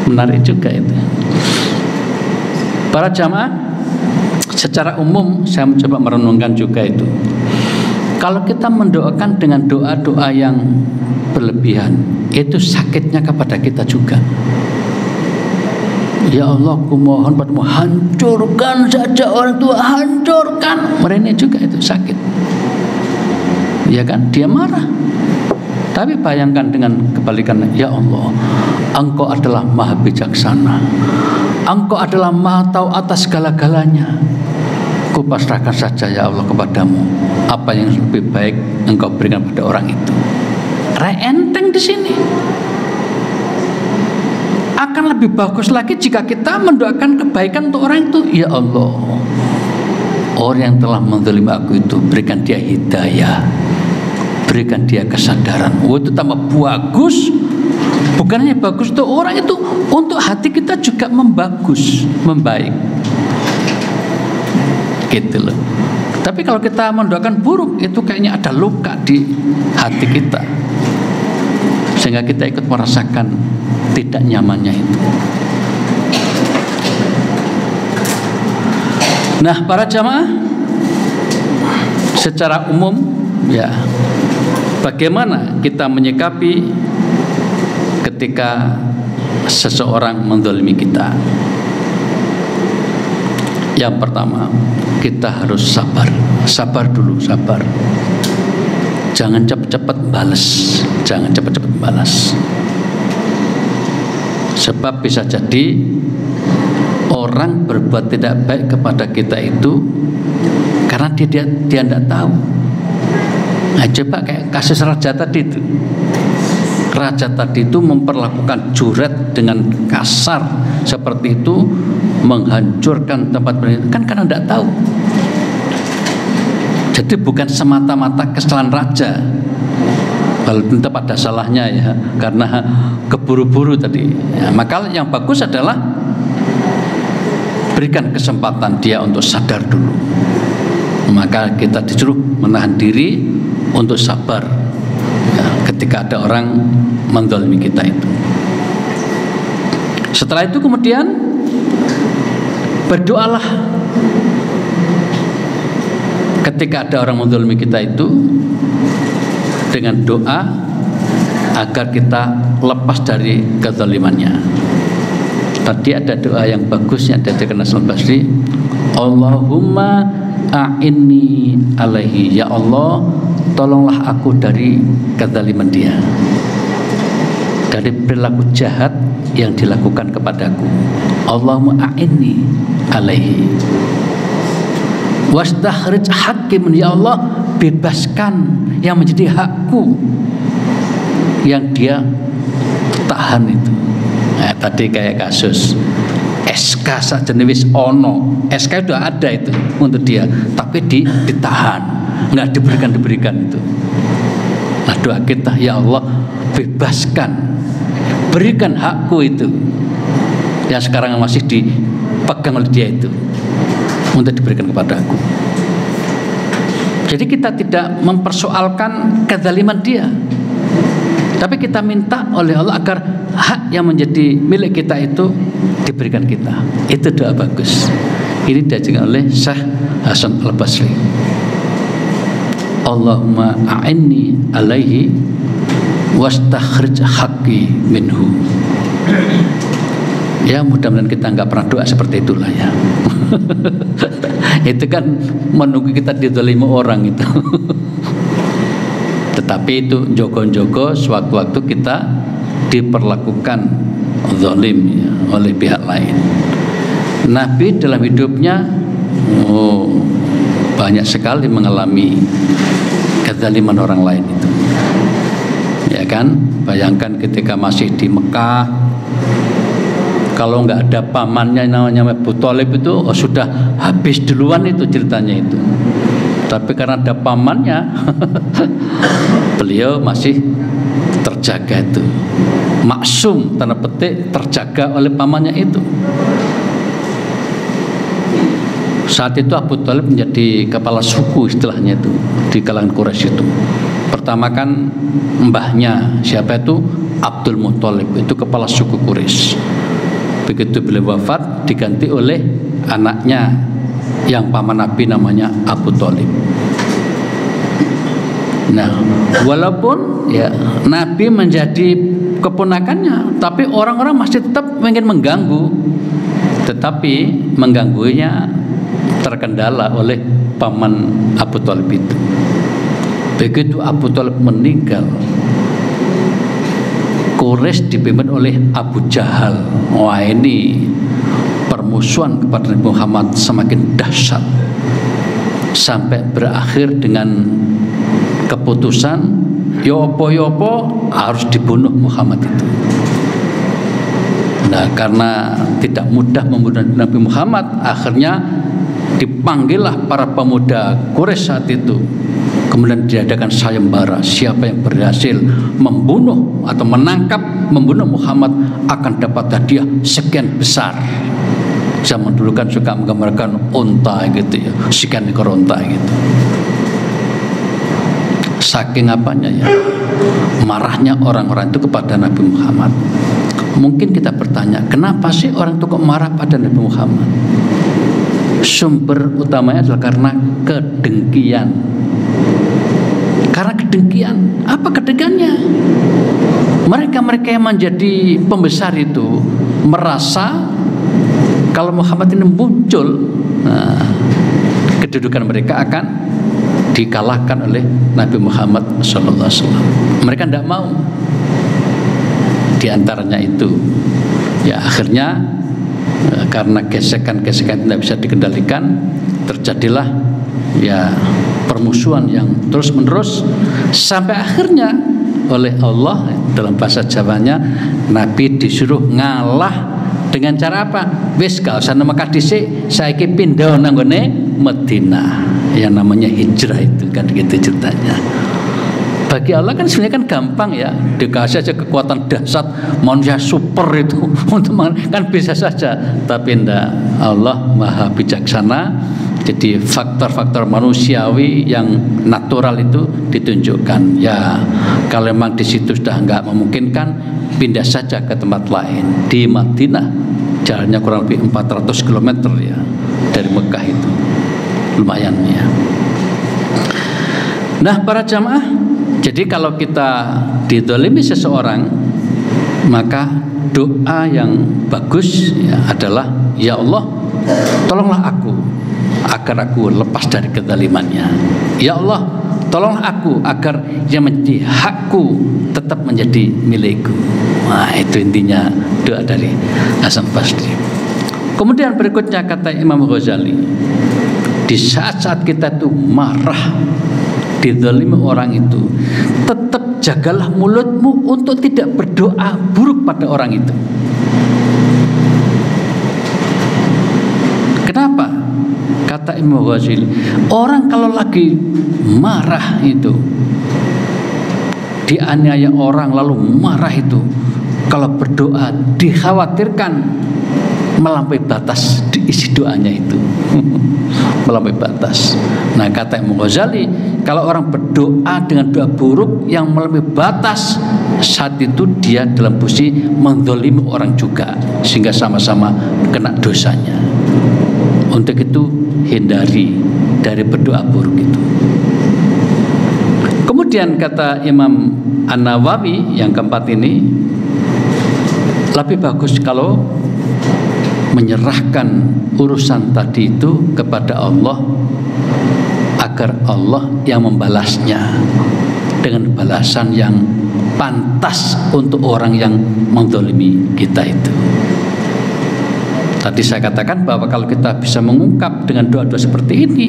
Menarik juga itu. Para jamaah, secara umum saya mencoba merenungkan juga itu. Kalau kita mendoakan dengan doa-doa yang berlebihan, itu sakitnya kepada kita juga. Ya Allah, kumohon padamu, hancurkan saja orang tua, hancurkan. Mereka juga itu sakit. Ya kan, dia marah. Tapi bayangkan dengan kebalikannya, ya Allah, Engkau adalah maha bijaksana, Engkau adalah maha tahu atas segala-galanya. Kupasrahkan saja ya Allah kepadamu, apa yang lebih baik Engkau berikan pada orang itu. Enteng di sini. Akan lebih bagus lagi jika kita mendoakan kebaikan untuk orang itu. Ya Allah, orang yang telah menzalimi aku itu, berikan dia hidayah, berikan dia kesadaran. Itu tambah bagus. Bukan hanya bagus untuk orang itu, untuk hati kita juga membaik. Gitu loh. Tapi kalau kita mendoakan buruk, itu kayaknya ada luka di hati kita, sehingga kita ikut merasakan tidak nyamannya itu. Nah, para jamaah, secara umum ya, bagaimana kita menyikapi ketika seseorang menzalimi kita? Yang pertama, kita harus sabar. Sabar dulu, sabar. Jangan cepat-cepat balas. Jangan cepat-cepat balas. Sebab bisa jadi orang berbuat tidak baik kepada kita itu karena dia tidak tahu. Nah, coba kayak kasus raja tadi itu. Raja tadi itu memperlakukan juret dengan kasar seperti itu, menghancurkan tempat beribadah, kan karena tidak tahu. Jadi bukan semata-mata kesalahan raja, walaupun tetap ada salahnya ya, karena keburu-buru tadi ya. Maka yang bagus adalah berikan kesempatan dia untuk sadar dulu. Maka kita disuruh menahan diri untuk sabar ya, ketika ada orang menzalimi kita itu. Setelah itu kemudian berdoalah ketika ada orang menzalimi kita itu, dengan doa agar kita lepas dari kezalimannya. Tadi ada doa yang bagusnya dari Hasan Basri, Allahumma a'inni alaihi, ya Allah tolonglah aku dari kezaliman dia, dari perilaku jahat yang dilakukan kepadaku. Allahumma a'inni alaihi wastakhrij hakim, ya Allah bebaskan yang menjadi hakku yang dia tahan itu. Nah, tadi kayak kasus SK saja wis ono, SK sudah ada itu untuk dia, tapi ditahan, nggak diberikan itu. Nah, doa kita, ya Allah bebaskan, berikan hakku itu yang sekarang masih dipegang oleh dia itu untuk diberikan kepada aku. Jadi kita tidak mempersoalkan kezaliman dia, tapi kita minta oleh Allah agar hak yang menjadi milik kita itu diberikan kita. Itu doa bagus. Ini diajarkan oleh Syekh Hasan Al-Basri. Allahumma a'inni alaihi wastakhrij haqqi minhu. Ya, mudah-mudahan kita nggak pernah doa seperti itulah ya. Itu kan menunggu kita dizalimi orang itu. Tetapi itu jogo-jogo sewaktu-waktu kita diperlakukan zalim ya, oleh pihak lain. Nabi dalam hidupnya banyak sekali mengalami kezaliman orang lain itu. Ya kan, bayangkan ketika masih di Mekah, kalau nggak ada pamannya namanya Abu Thalib itu sudah habis duluan itu ceritanya itu. Tapi karena ada pamannya, beliau masih terjaga itu, maksum tanda petik, terjaga oleh pamannya itu. Saat itu Abu Thalib menjadi kepala suku istilahnya itu di kalangan Quraisy itu. Pertama kan mbahnya siapa itu, Abdul Muthalib, itu kepala suku Quraisy. Begitu beliau wafat diganti oleh anaknya yang paman Nabi namanya Abu Thalib. Nah, walaupun ya Nabi menjadi keponakannya, tapi orang-orang masih tetap ingin mengganggu. Tetapi mengganggunya terkendala oleh paman Abu Thalib itu. Begitu Abu Thalib meninggal, Quraisy dipimpin oleh Abu Jahal. Wah, ini permusuhan kepada Nabi Muhammad semakin dahsyat sampai berakhir dengan keputusan yopo harus dibunuh Muhammad itu. Nah, karena tidak mudah membunuh Nabi Muhammad, akhirnya dipanggillah para pemuda Quraisy saat itu. Kemudian diadakan sayembara, siapa yang berhasil membunuh atau membunuh Muhammad akan dapat hadiah sekian besar. Zaman dulu kan suka menggambarkan unta gitu ya, sekian ekor unta gitu. Saking apanya ya, marahnya orang-orang itu kepada Nabi Muhammad. Mungkin kita bertanya, kenapa sih orang itu kok marah pada Nabi Muhammad? Sumber utamanya adalah karena kedengkian. Karena kedengkian. Apa kedengkiannya? Mereka yang menjadi pembesar itu merasa kalau Muhammad ini muncul, nah, kedudukan mereka akan dikalahkan oleh Nabi Muhammad SAW. Mereka tidak mau. Di antaranya itu, ya akhirnya karena gesekan-gesekan tidak bisa dikendalikan, terjadilah ya permusuhan yang terus-menerus sampai akhirnya oleh Allah, dalam bahasa Jawanya Nabi disuruh ngalah dengan cara apa? Wis gak usah nang Mekah dhisik, saiki pindah nang nggone Madinah. Yang namanya hijrah itu kan gitu ceritanya. Bagi Allah kan sebenarnya kan gampang ya, dikasih aja kekuatan dahsyat manusia super itu untuk kan bisa saja, tapi enggak, Allah Maha bijaksana. Jadi faktor-faktor manusiawi yang natural itu ditunjukkan. Ya kalau memang di situ sudah enggak memungkinkan, pindah saja ke tempat lain. Di Madinah jalannya kurang lebih 400 km ya dari Mekah itu, lumayan ya. Nah para jamaah, jadi kalau kita dizalimi seseorang, maka doa yang bagus ya adalah, ya Allah tolonglah aku agar aku lepas dari kezalimannya. Ya Allah tolonglah aku agar yang menjadi hakku tetap menjadi milikku. Nah itu intinya doa dari Hasan Basri. Kemudian berikutnya kata Imam Ghazali, di saat-saat kita tuh marah, dizalimi orang itu, tetap jagalah mulutmu untuk tidak berdoa buruk pada orang itu. Kenapa? Kata Imam Ghazali, orang kalau lagi marah itu, dianiaya orang lalu marah itu, kalau berdoa dikhawatirkan melampaui batas di isi doanya itu. Melampaui batas. Nah kata Imam Ghazali, kalau orang berdoa dengan doa buruk yang melampaui batas, saat itu dia dalam posisi menzalimi orang juga, sehingga sama-sama kena dosanya. Untuk itu hindari dari berdoa buruk itu. Kemudian kata Imam An-Nawawi yang keempat ini, lebih bagus kalau menyerahkan urusan tadi itu kepada Allah, agar Allah yang membalasnya dengan balasan yang pantas untuk orang yang menzalimi kita itu. Tadi saya katakan bahwa kalau kita bisa mengungkap dengan doa-doa seperti ini,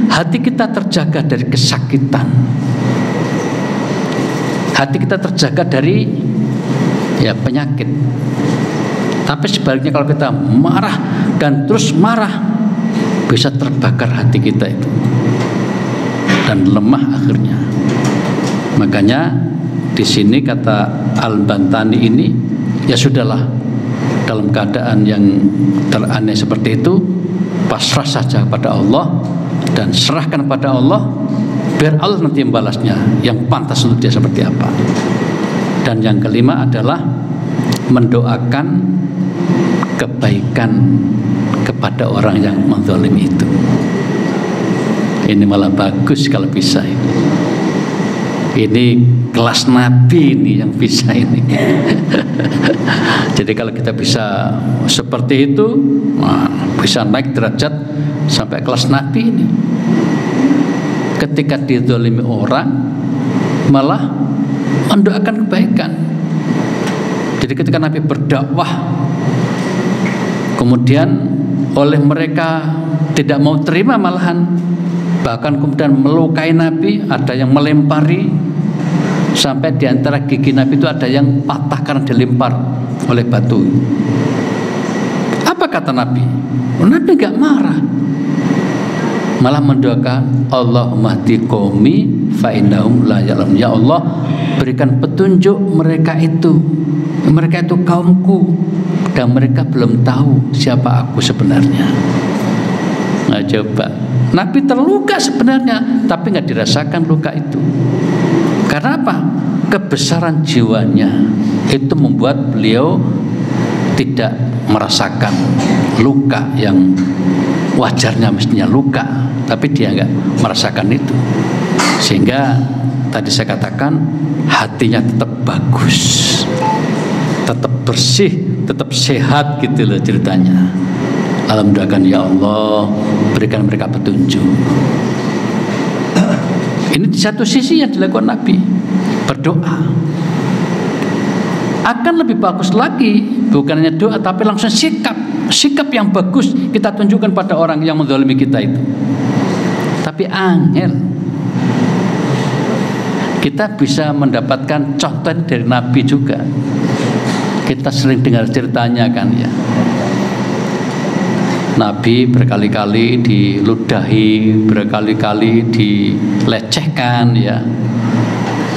hati kita terjaga dari kesakitan, hati kita terjaga dari ya penyakit. Tapi sebaliknya kalau kita marah dan terus marah, bisa terbakar hati kita itu dan lemah akhirnya. Makanya di sini kata Al-Bantani ini, ya sudahlah, dalam keadaan yang teraneh seperti itu, pasrah saja kepada Allah dan serahkan pada Allah, biar Allah nanti membalasnya yang pantas untuk dia seperti apa. Dan yang kelima adalah mendoakan kebaikan kepada orang yang menzalimi itu. Ini malah bagus kalau bisa ini. Ini kelas Nabi ini yang bisa ini. Jadi kalau kita bisa seperti itu, bisa naik derajat sampai kelas Nabi ini. Ketika dizalimi orang, malah mendoakan kebaikan. Jadi ketika Nabi berdakwah, kemudian oleh mereka tidak mau terima, malahan bahkan kemudian melukai Nabi, ada yang melempari, sampai di antara gigi Nabi itu ada yang patah karena dilempar oleh batu. Apa kata Nabi? Nabi gak marah, malah mendoakan, Allahumma hdi qaumi fa innahum la ya'lamun. Ya Allah, berikan petunjuk mereka itu kaumku, dan mereka belum tahu siapa aku sebenarnya. Nah coba, Nabi terluka sebenarnya, tapi nggak dirasakan luka itu. Karena apa? Kebesaran jiwanya itu membuat beliau tidak merasakan luka yang wajarnya mestinya luka, tapi dia nggak merasakan itu. Sehingga tadi saya katakan hatinya tetap bagus, tetap bersih, tetap sehat gitu loh ceritanya. Alhamdulillah, ya Allah, berikan mereka petunjuk. Ini di satu sisi yang dilakukan Nabi, berdoa. Akan lebih bagus lagi, bukan hanya doa, tapi langsung sikap yang bagus kita tunjukkan pada orang yang menzalimi kita itu. Tapi angel, kita bisa mendapatkan contoh dari Nabi juga. Kita sering dengar ceritanya kan ya, Nabi berkali-kali diludahi, berkali-kali dilecehkan ya.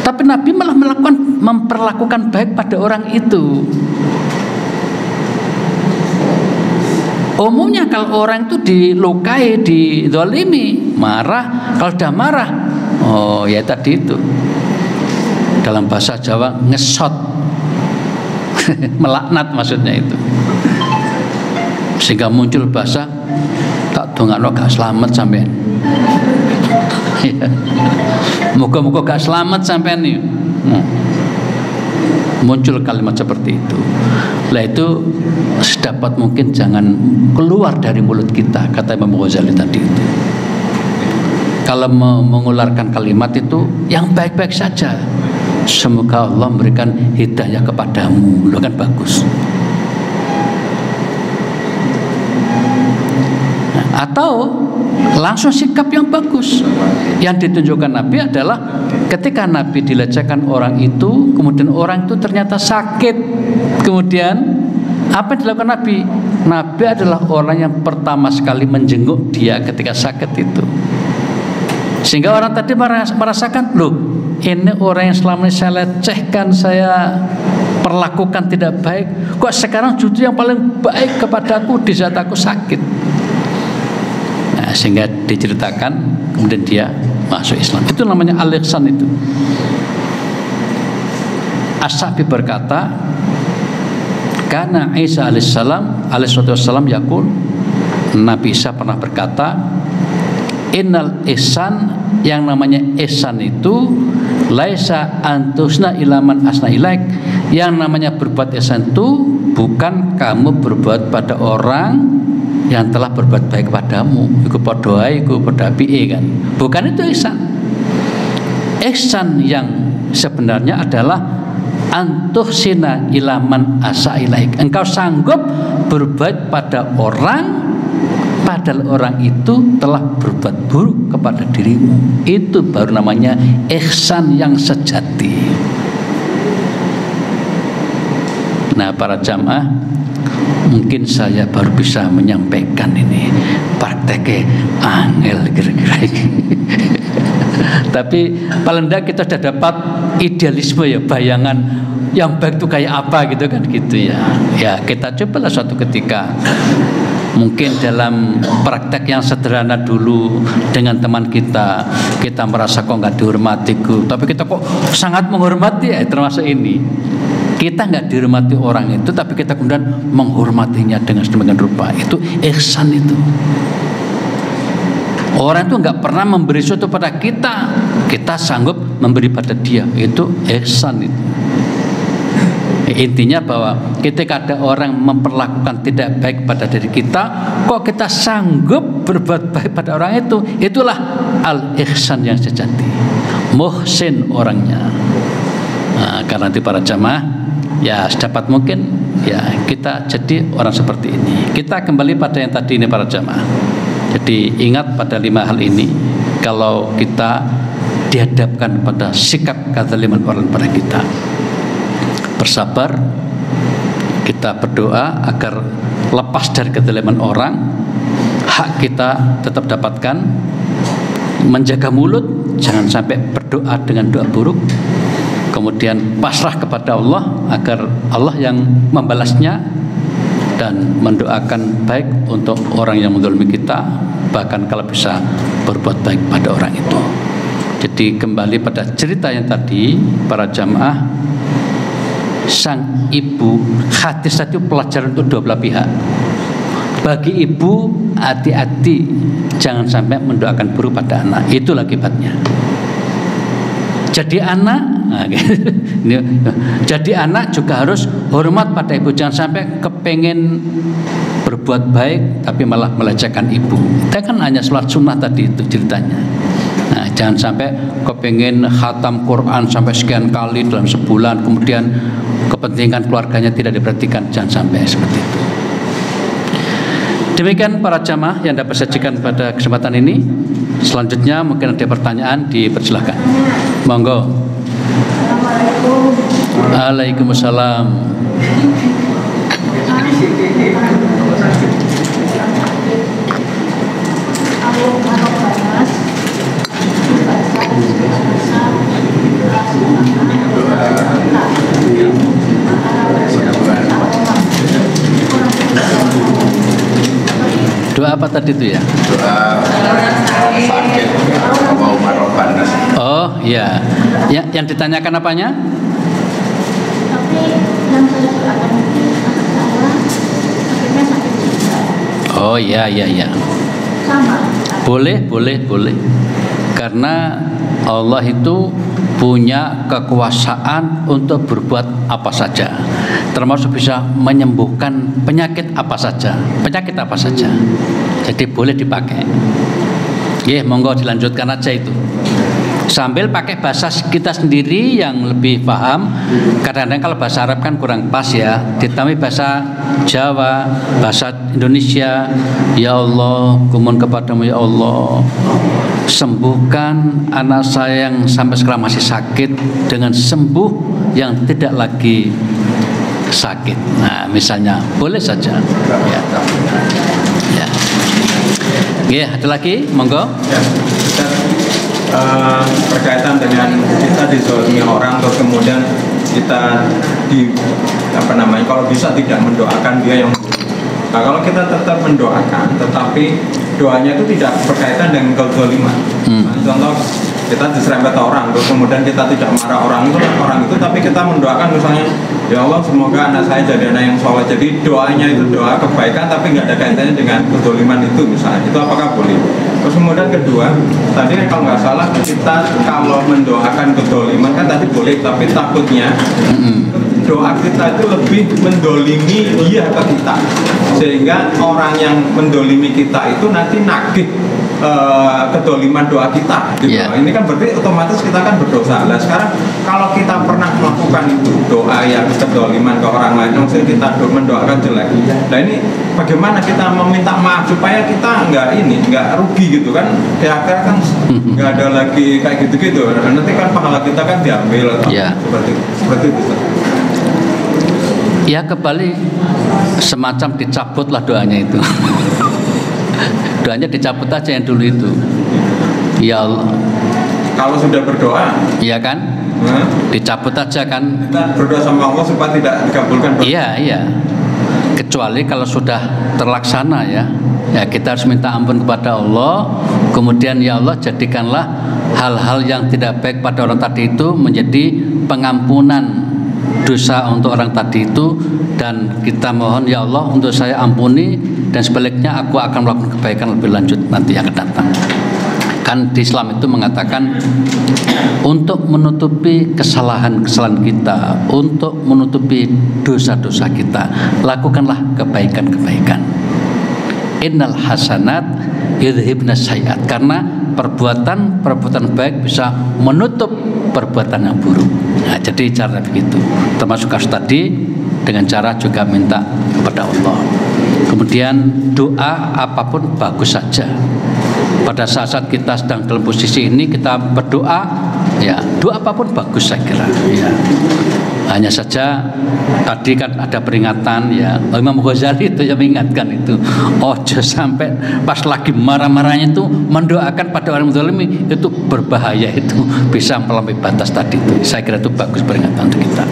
Tapi Nabi malah memperlakukan baik pada orang itu. Umumnya kalau orang itu dilukai, dizalimi, marah. Kalau sudah marah, oh ya tadi itu, dalam bahasa Jawa ngesot, melaknat maksudnya itu. Sehingga muncul bahasa tak dongakno gak selamat sampean. Moga-moga gak selamat sampean nih. Muncul kalimat seperti itu. Lah itu sedapat mungkin jangan keluar dari mulut kita, kata Imam Ghazali tadi itu. Kalau mengeluarkan kalimat itu yang baik-baik saja. Semoga Allah memberikan hidayah kepadamu. Lo kan bagus. Atau langsung sikap yang bagus. Yang ditunjukkan Nabi adalah ketika Nabi dilecehkan orang itu, kemudian orang itu ternyata sakit. Kemudian apa yang dilakukan Nabi? Nabi adalah orang yang pertama sekali menjenguk dia ketika sakit itu. Sehingga orang tadi merasakan, loh, ini orang yang selama ini saya lecehkan, saya perlakukan tidak baik, kok sekarang justru yang paling baik kepadaku di saat aku sakit. Sehingga diceritakan kemudian dia masuk Islam. Itu namanya al-ihsan itu. As-Sa'bi berkata, karena Isa alaihissalam yaqul, Nabi Isa pernah berkata, innal ihsan, yang namanya ihsan itu laisa antusna ilaman asna ilaik, yang namanya berbuat ihsan itu bukan kamu berbuat pada orang yang telah berbuat baik kepadamu, iku padha ae, iku padha apike kan. Bukan itu ihsan. Ihsan yang sebenarnya adalah antuhsina ilaman asa ilaik. Engkau sanggup berbuat pada orang padahal orang itu telah berbuat buruk kepada dirimu. Itu baru namanya ihsan yang sejati. Nah, para jamaah, mungkin saya baru bisa menyampaikan ini prakteknya angel kira-kira ini. Tapi paling tidak kita sudah dapat idealisme ya, bayangan yang baik itu kayak apa gitu kan gitu ya. Ya kita cobalah suatu ketika, mungkin dalam praktek yang sederhana dulu dengan teman kita merasa kok nggak dihormati, tapi kita kok sangat menghormati ya, termasuk ini. Kita nggak dihormati orang itu, tapi kita kemudian menghormatinya dengan sedemikian rupa. Itu ihsan itu. Orang itu nggak pernah memberi sesuatu pada kita, kita sanggup memberi pada dia. Itu ihsan itu. Intinya bahwa ketika ada orang memperlakukan tidak baik pada diri kita, kok kita sanggup berbuat baik pada orang itu, itulah al-ihsan yang sejati. Muhsin orangnya. Nah, karena itu para jamaah, ya sedapat mungkin ya kita jadi orang seperti ini. Kita kembali pada yang tadi ini para jamaah. Jadi ingat pada 5 hal ini. Kalau kita dihadapkan pada sikap kezaliman orang pada kita, bersabar, kita berdoa agar lepas dari kezaliman orang, hak kita tetap dapatkan, menjaga mulut, jangan sampai berdoa dengan doa buruk, kemudian pasrah kepada Allah agar Allah yang membalasnya, dan mendoakan baik untuk orang yang menzalimi kita, bahkan kalau bisa berbuat baik pada orang itu. Jadi kembali pada cerita yang tadi para jamaah, sang ibu, hadis itu pelajaran untuk dua belah pihak. Bagi ibu, hati-hati jangan sampai mendoakan buruk pada anak. Itulah akibatnya. Jadi anak, jadi anak juga harus hormat pada ibu. Jangan sampai kepengen berbuat baik tapi malah melecehkan ibu. Kita kan hanya sholat sunnah tadi itu ceritanya. Nah, jangan sampai kepengen khatam Quran sampai sekian kali dalam sebulan, kemudian kepentingan keluarganya tidak diperhatikan. Jangan sampai seperti itu. Demikian para jamaah yang dapat sajikan pada kesempatan ini. Selanjutnya mungkin ada pertanyaan, dipersilahkan. Monggo. Waalaikumsalam. Doa apa tadi itu ya? Doa sakit mau marobanas. Oh iya, ya, yang ditanyakan apanya? Tapi yang saya doakan itu anak saya akhirnya sakit juga. Oh iya. Sama. Boleh. Karena Allah itu punya kekuasaan untuk berbuat apa saja, termasuk bisa menyembuhkan penyakit apa saja. Jadi boleh dipakai. Monggo dilanjutkan aja itu. Sambil pakai bahasa kita sendiri yang lebih paham. Kadang-kadang kalau bahasa Arab kan kurang pas ya, ditambah bahasa Jawa, bahasa Indonesia. Ya Allah, kumohon kepadamu ya Allah, sembuhkan anak saya yang sampai sekarang masih sakit dengan sembuh yang tidak lagi sakit. Nah, misalnya boleh saja. Ya, ada lagi, monggo. Berkaitan dengan kita dizolimi orang, terus kemudian kita kalau bisa tidak mendoakan dia yang buruk. Nah, kalau kita tetap mendoakan, tetapi doanya itu tidak berkaitan dengan kezaliman. Nah, contoh kita diserempet orang, terus kemudian kita tidak marah orang itu, tapi kita mendoakan misalnya, ya Allah semoga anak saya jadi anak yang soleh. Jadi doanya itu doa kebaikan, tapi nggak ada kaitannya dengan kezaliman itu misalnya. Itu apakah boleh? Terus kemudian kedua, tadi kalau nggak salah kita kalau mendoakan kezaliman kan tadi boleh, tapi takutnya doa kita itu lebih mendolimi dia ke kita, sehingga orang yang mendolimi kita itu nanti nagih kedoliman doa kita gitu. Ini kan berarti otomatis kita kan berdosa. Nah sekarang kalau kita pernah melakukan itu doa yang kedoliman ke orang lain, maksudnya kita mendoakan jelek, nah ini bagaimana kita meminta maaf supaya kita nggak rugi gitu kan, di akhir kan nggak ada lagi kayak gitu-gitu. Nanti kan pahala kita kan diambil seperti itu. Ya kembali semacam dicabutlah doanya itu. Doanya dicabut aja yang dulu itu. Ya Allah. Kalau sudah berdoa, iya kan? Dicabut aja kan? Kita berdoa sama Allah supaya tidak dikabulkan. Iya. Kecuali kalau sudah terlaksana ya kita harus minta ampun kepada Allah. Kemudian ya Allah jadikanlah hal-hal yang tidak baik pada orang tadi itu menjadi pengampunan dosa untuk orang tadi itu, dan kita mohon ya Allah untuk saya ampuni, dan sebaliknya aku akan melakukan kebaikan lebih lanjut nanti yang akan datang. Kan di Islam itu mengatakan untuk menutupi kesalahan-kesalahan kita, untuk menutupi dosa-dosa kita, lakukanlah kebaikan-kebaikan. Innal hasanat yudhibnas sayyi'at, karena perbuatan baik bisa menutup perbuatan yang buruk. Nah, jadi cara begitu, termasuk kasus tadi, dengan cara juga minta kepada Allah. Kemudian doa apapun bagus saja. Pada saat kita sedang dalam posisi ini, kita berdoa, ya doa apapun bagus saya kira. Ya. Hanya saja tadi kan ada peringatan, ya Imam Ghazali itu yang mengingatkan itu, ojo sampai pas lagi marah-marahnya itu mendoakan pada orang zalimi, itu berbahaya, itu bisa melampaui batas tadi itu. Saya kira itu bagus peringatan untuk kita.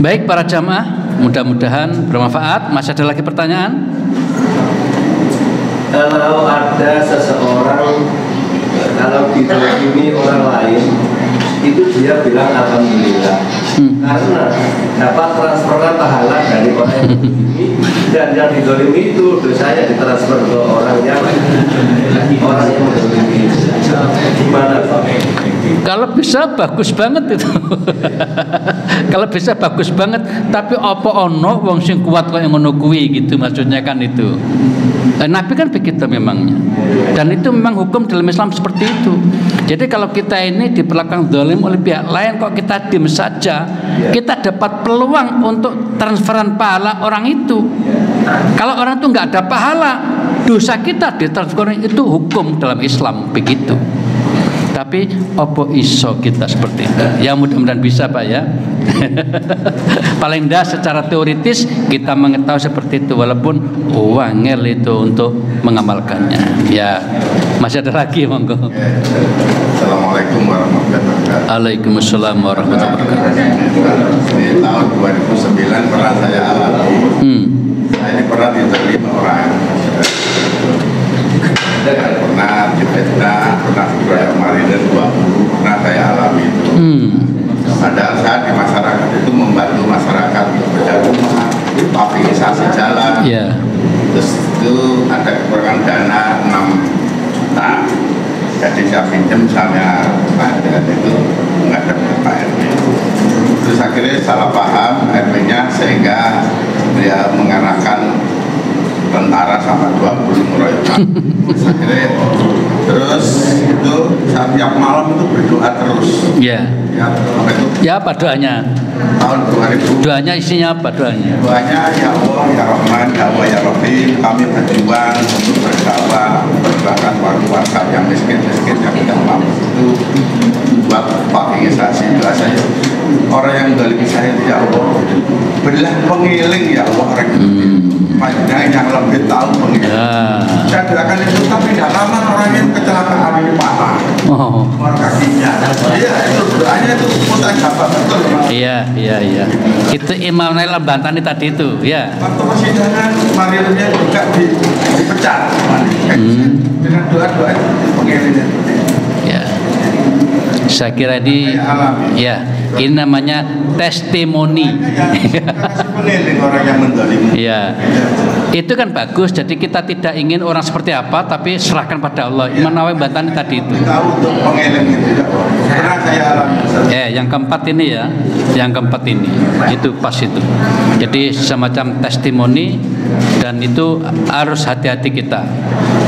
Baik para jamaah, mudah-mudahan bermanfaat. Masih ada lagi pertanyaan? Kalau ada seseorang, kalau didolimi orang lain, itu dia bilang alhamdulillah, karena dapat transferan pahala dari orang yang didolimi, dan yang didolimi itu dosanya ditransfer ke orang yang mendolimi. Gimana Pak? Kalau bisa bagus banget itu. Kalau bisa bagus banget, tapi apa ono wong sing kuat kok ngono kuwi gitu, maksudnya kan itu. Nabi kan begitu memangnya. Dan itu memang hukum dalam Islam seperti itu. Jadi kalau kita ini diperlakukan zalim oleh pihak lain, kok kita diam saja, kita dapat peluang untuk transferan pahala orang itu. Kalau orang itu nggak ada pahala, dosa kita ditransfer, itu hukum dalam Islam begitu. Tapi opo iso kita seperti itu? Ya mudah-mudahan bisa Pak ya. Paling tidak secara teoritis kita mengetahui seperti itu, walaupun wangel itu untuk mengamalkannya. Ya masih ada lagi monggo. Assalamualaikum warahmatullahi wabarakatuh. Waalaikumsalam warahmatullahi wabarakatuh. Di tahun 2009 pernah saya alami. Saya ini pernah diterima orang. Pernah difitnah, pernah dikeroyok marinir 20, pernah saya alami itu. Padahal saya di masyarakat itu membantu masyarakat untuk bedah rumah, pavingisasi jalan. Terus itu ada kekurangan dana 6 juta. Jadi saya pinjam sama dengan itu nggak ada Pak RW. Terus akhirnya salah paham RW-nya sehingga dia mengarahkan tentara sama 20 ngeroyokan. Terus itu saat tiap malam itu berdoa terus. Ya. Ya apa doanya? Tahun 2000. Doanya isinya apa doanya? Doanya ya Allah, ya Rahman, ya Allah, ya Rahim, kami berjuang untuk berdakwah, memperjuangkan warga yang miskin-miskin yang tidak mampu itu buat pavingisasi. Biasanya orang yang zalim saya ya Allah, berilah pengiling ya Allah orang panjang yang lebih tahu pengiling. Saya gerakan itu tapi tidak lama orangnya kecelakaan ini patah. Orang kakinya. Iya itu doanya itu mustajabah betul. Iya. Itu Imam Nail Al-Bantani tadi itu, ya. Waktu persidangan marinirnya juga dipecat. Dengan doa-doa pengilingnya. Ya. Saya kira ini, ya, ini namanya testimoni. Orang yang mendolimi. Ya, itu kan bagus. Jadi kita tidak ingin orang seperti apa, tapi serahkan pada Allah. Imam Nawawi Bantani tadi itu. Tahu untuk pengiling itu ya. Pernah saya alami. Yang keempat ini ya, yang keempat ini, itu pas itu. Jadi semacam testimoni, dan itu harus hati-hati kita.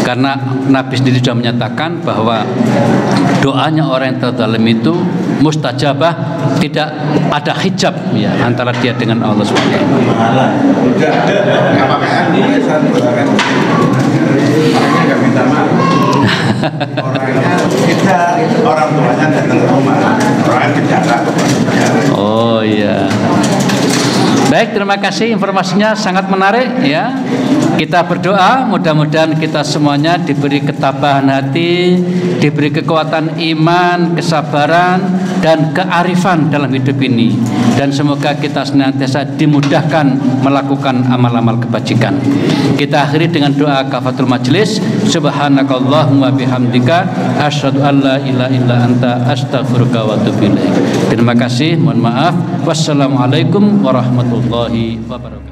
Karena Nabi sendiri sudah menyatakan bahwa doanya orang yang terzalim itu mustajabah, tidak ada hijab ya antara dia dengan Allah SWT. Nggak minta maaf. Orang tuanya datang ke rumah, orangnya penjara. Oh iya. Baik, terima kasih, informasinya sangat menarik ya. Kita berdoa mudah-mudahan kita semuanya diberi ketabahan hati, diberi kekuatan iman, kesabaran dan kearifan dalam hidup ini, dan semoga kita senantiasa dimudahkan melakukan amal-amal kebajikan. Kita akhiri dengan doa kafatul majelis. Subhanakallahumma bihamdika asyhadu an la ilaha illa anta astaghfiruka wa atubu ilaik. Terima kasih, mohon maaf. Wassalamualaikum warahmatullahi wabarakatuh.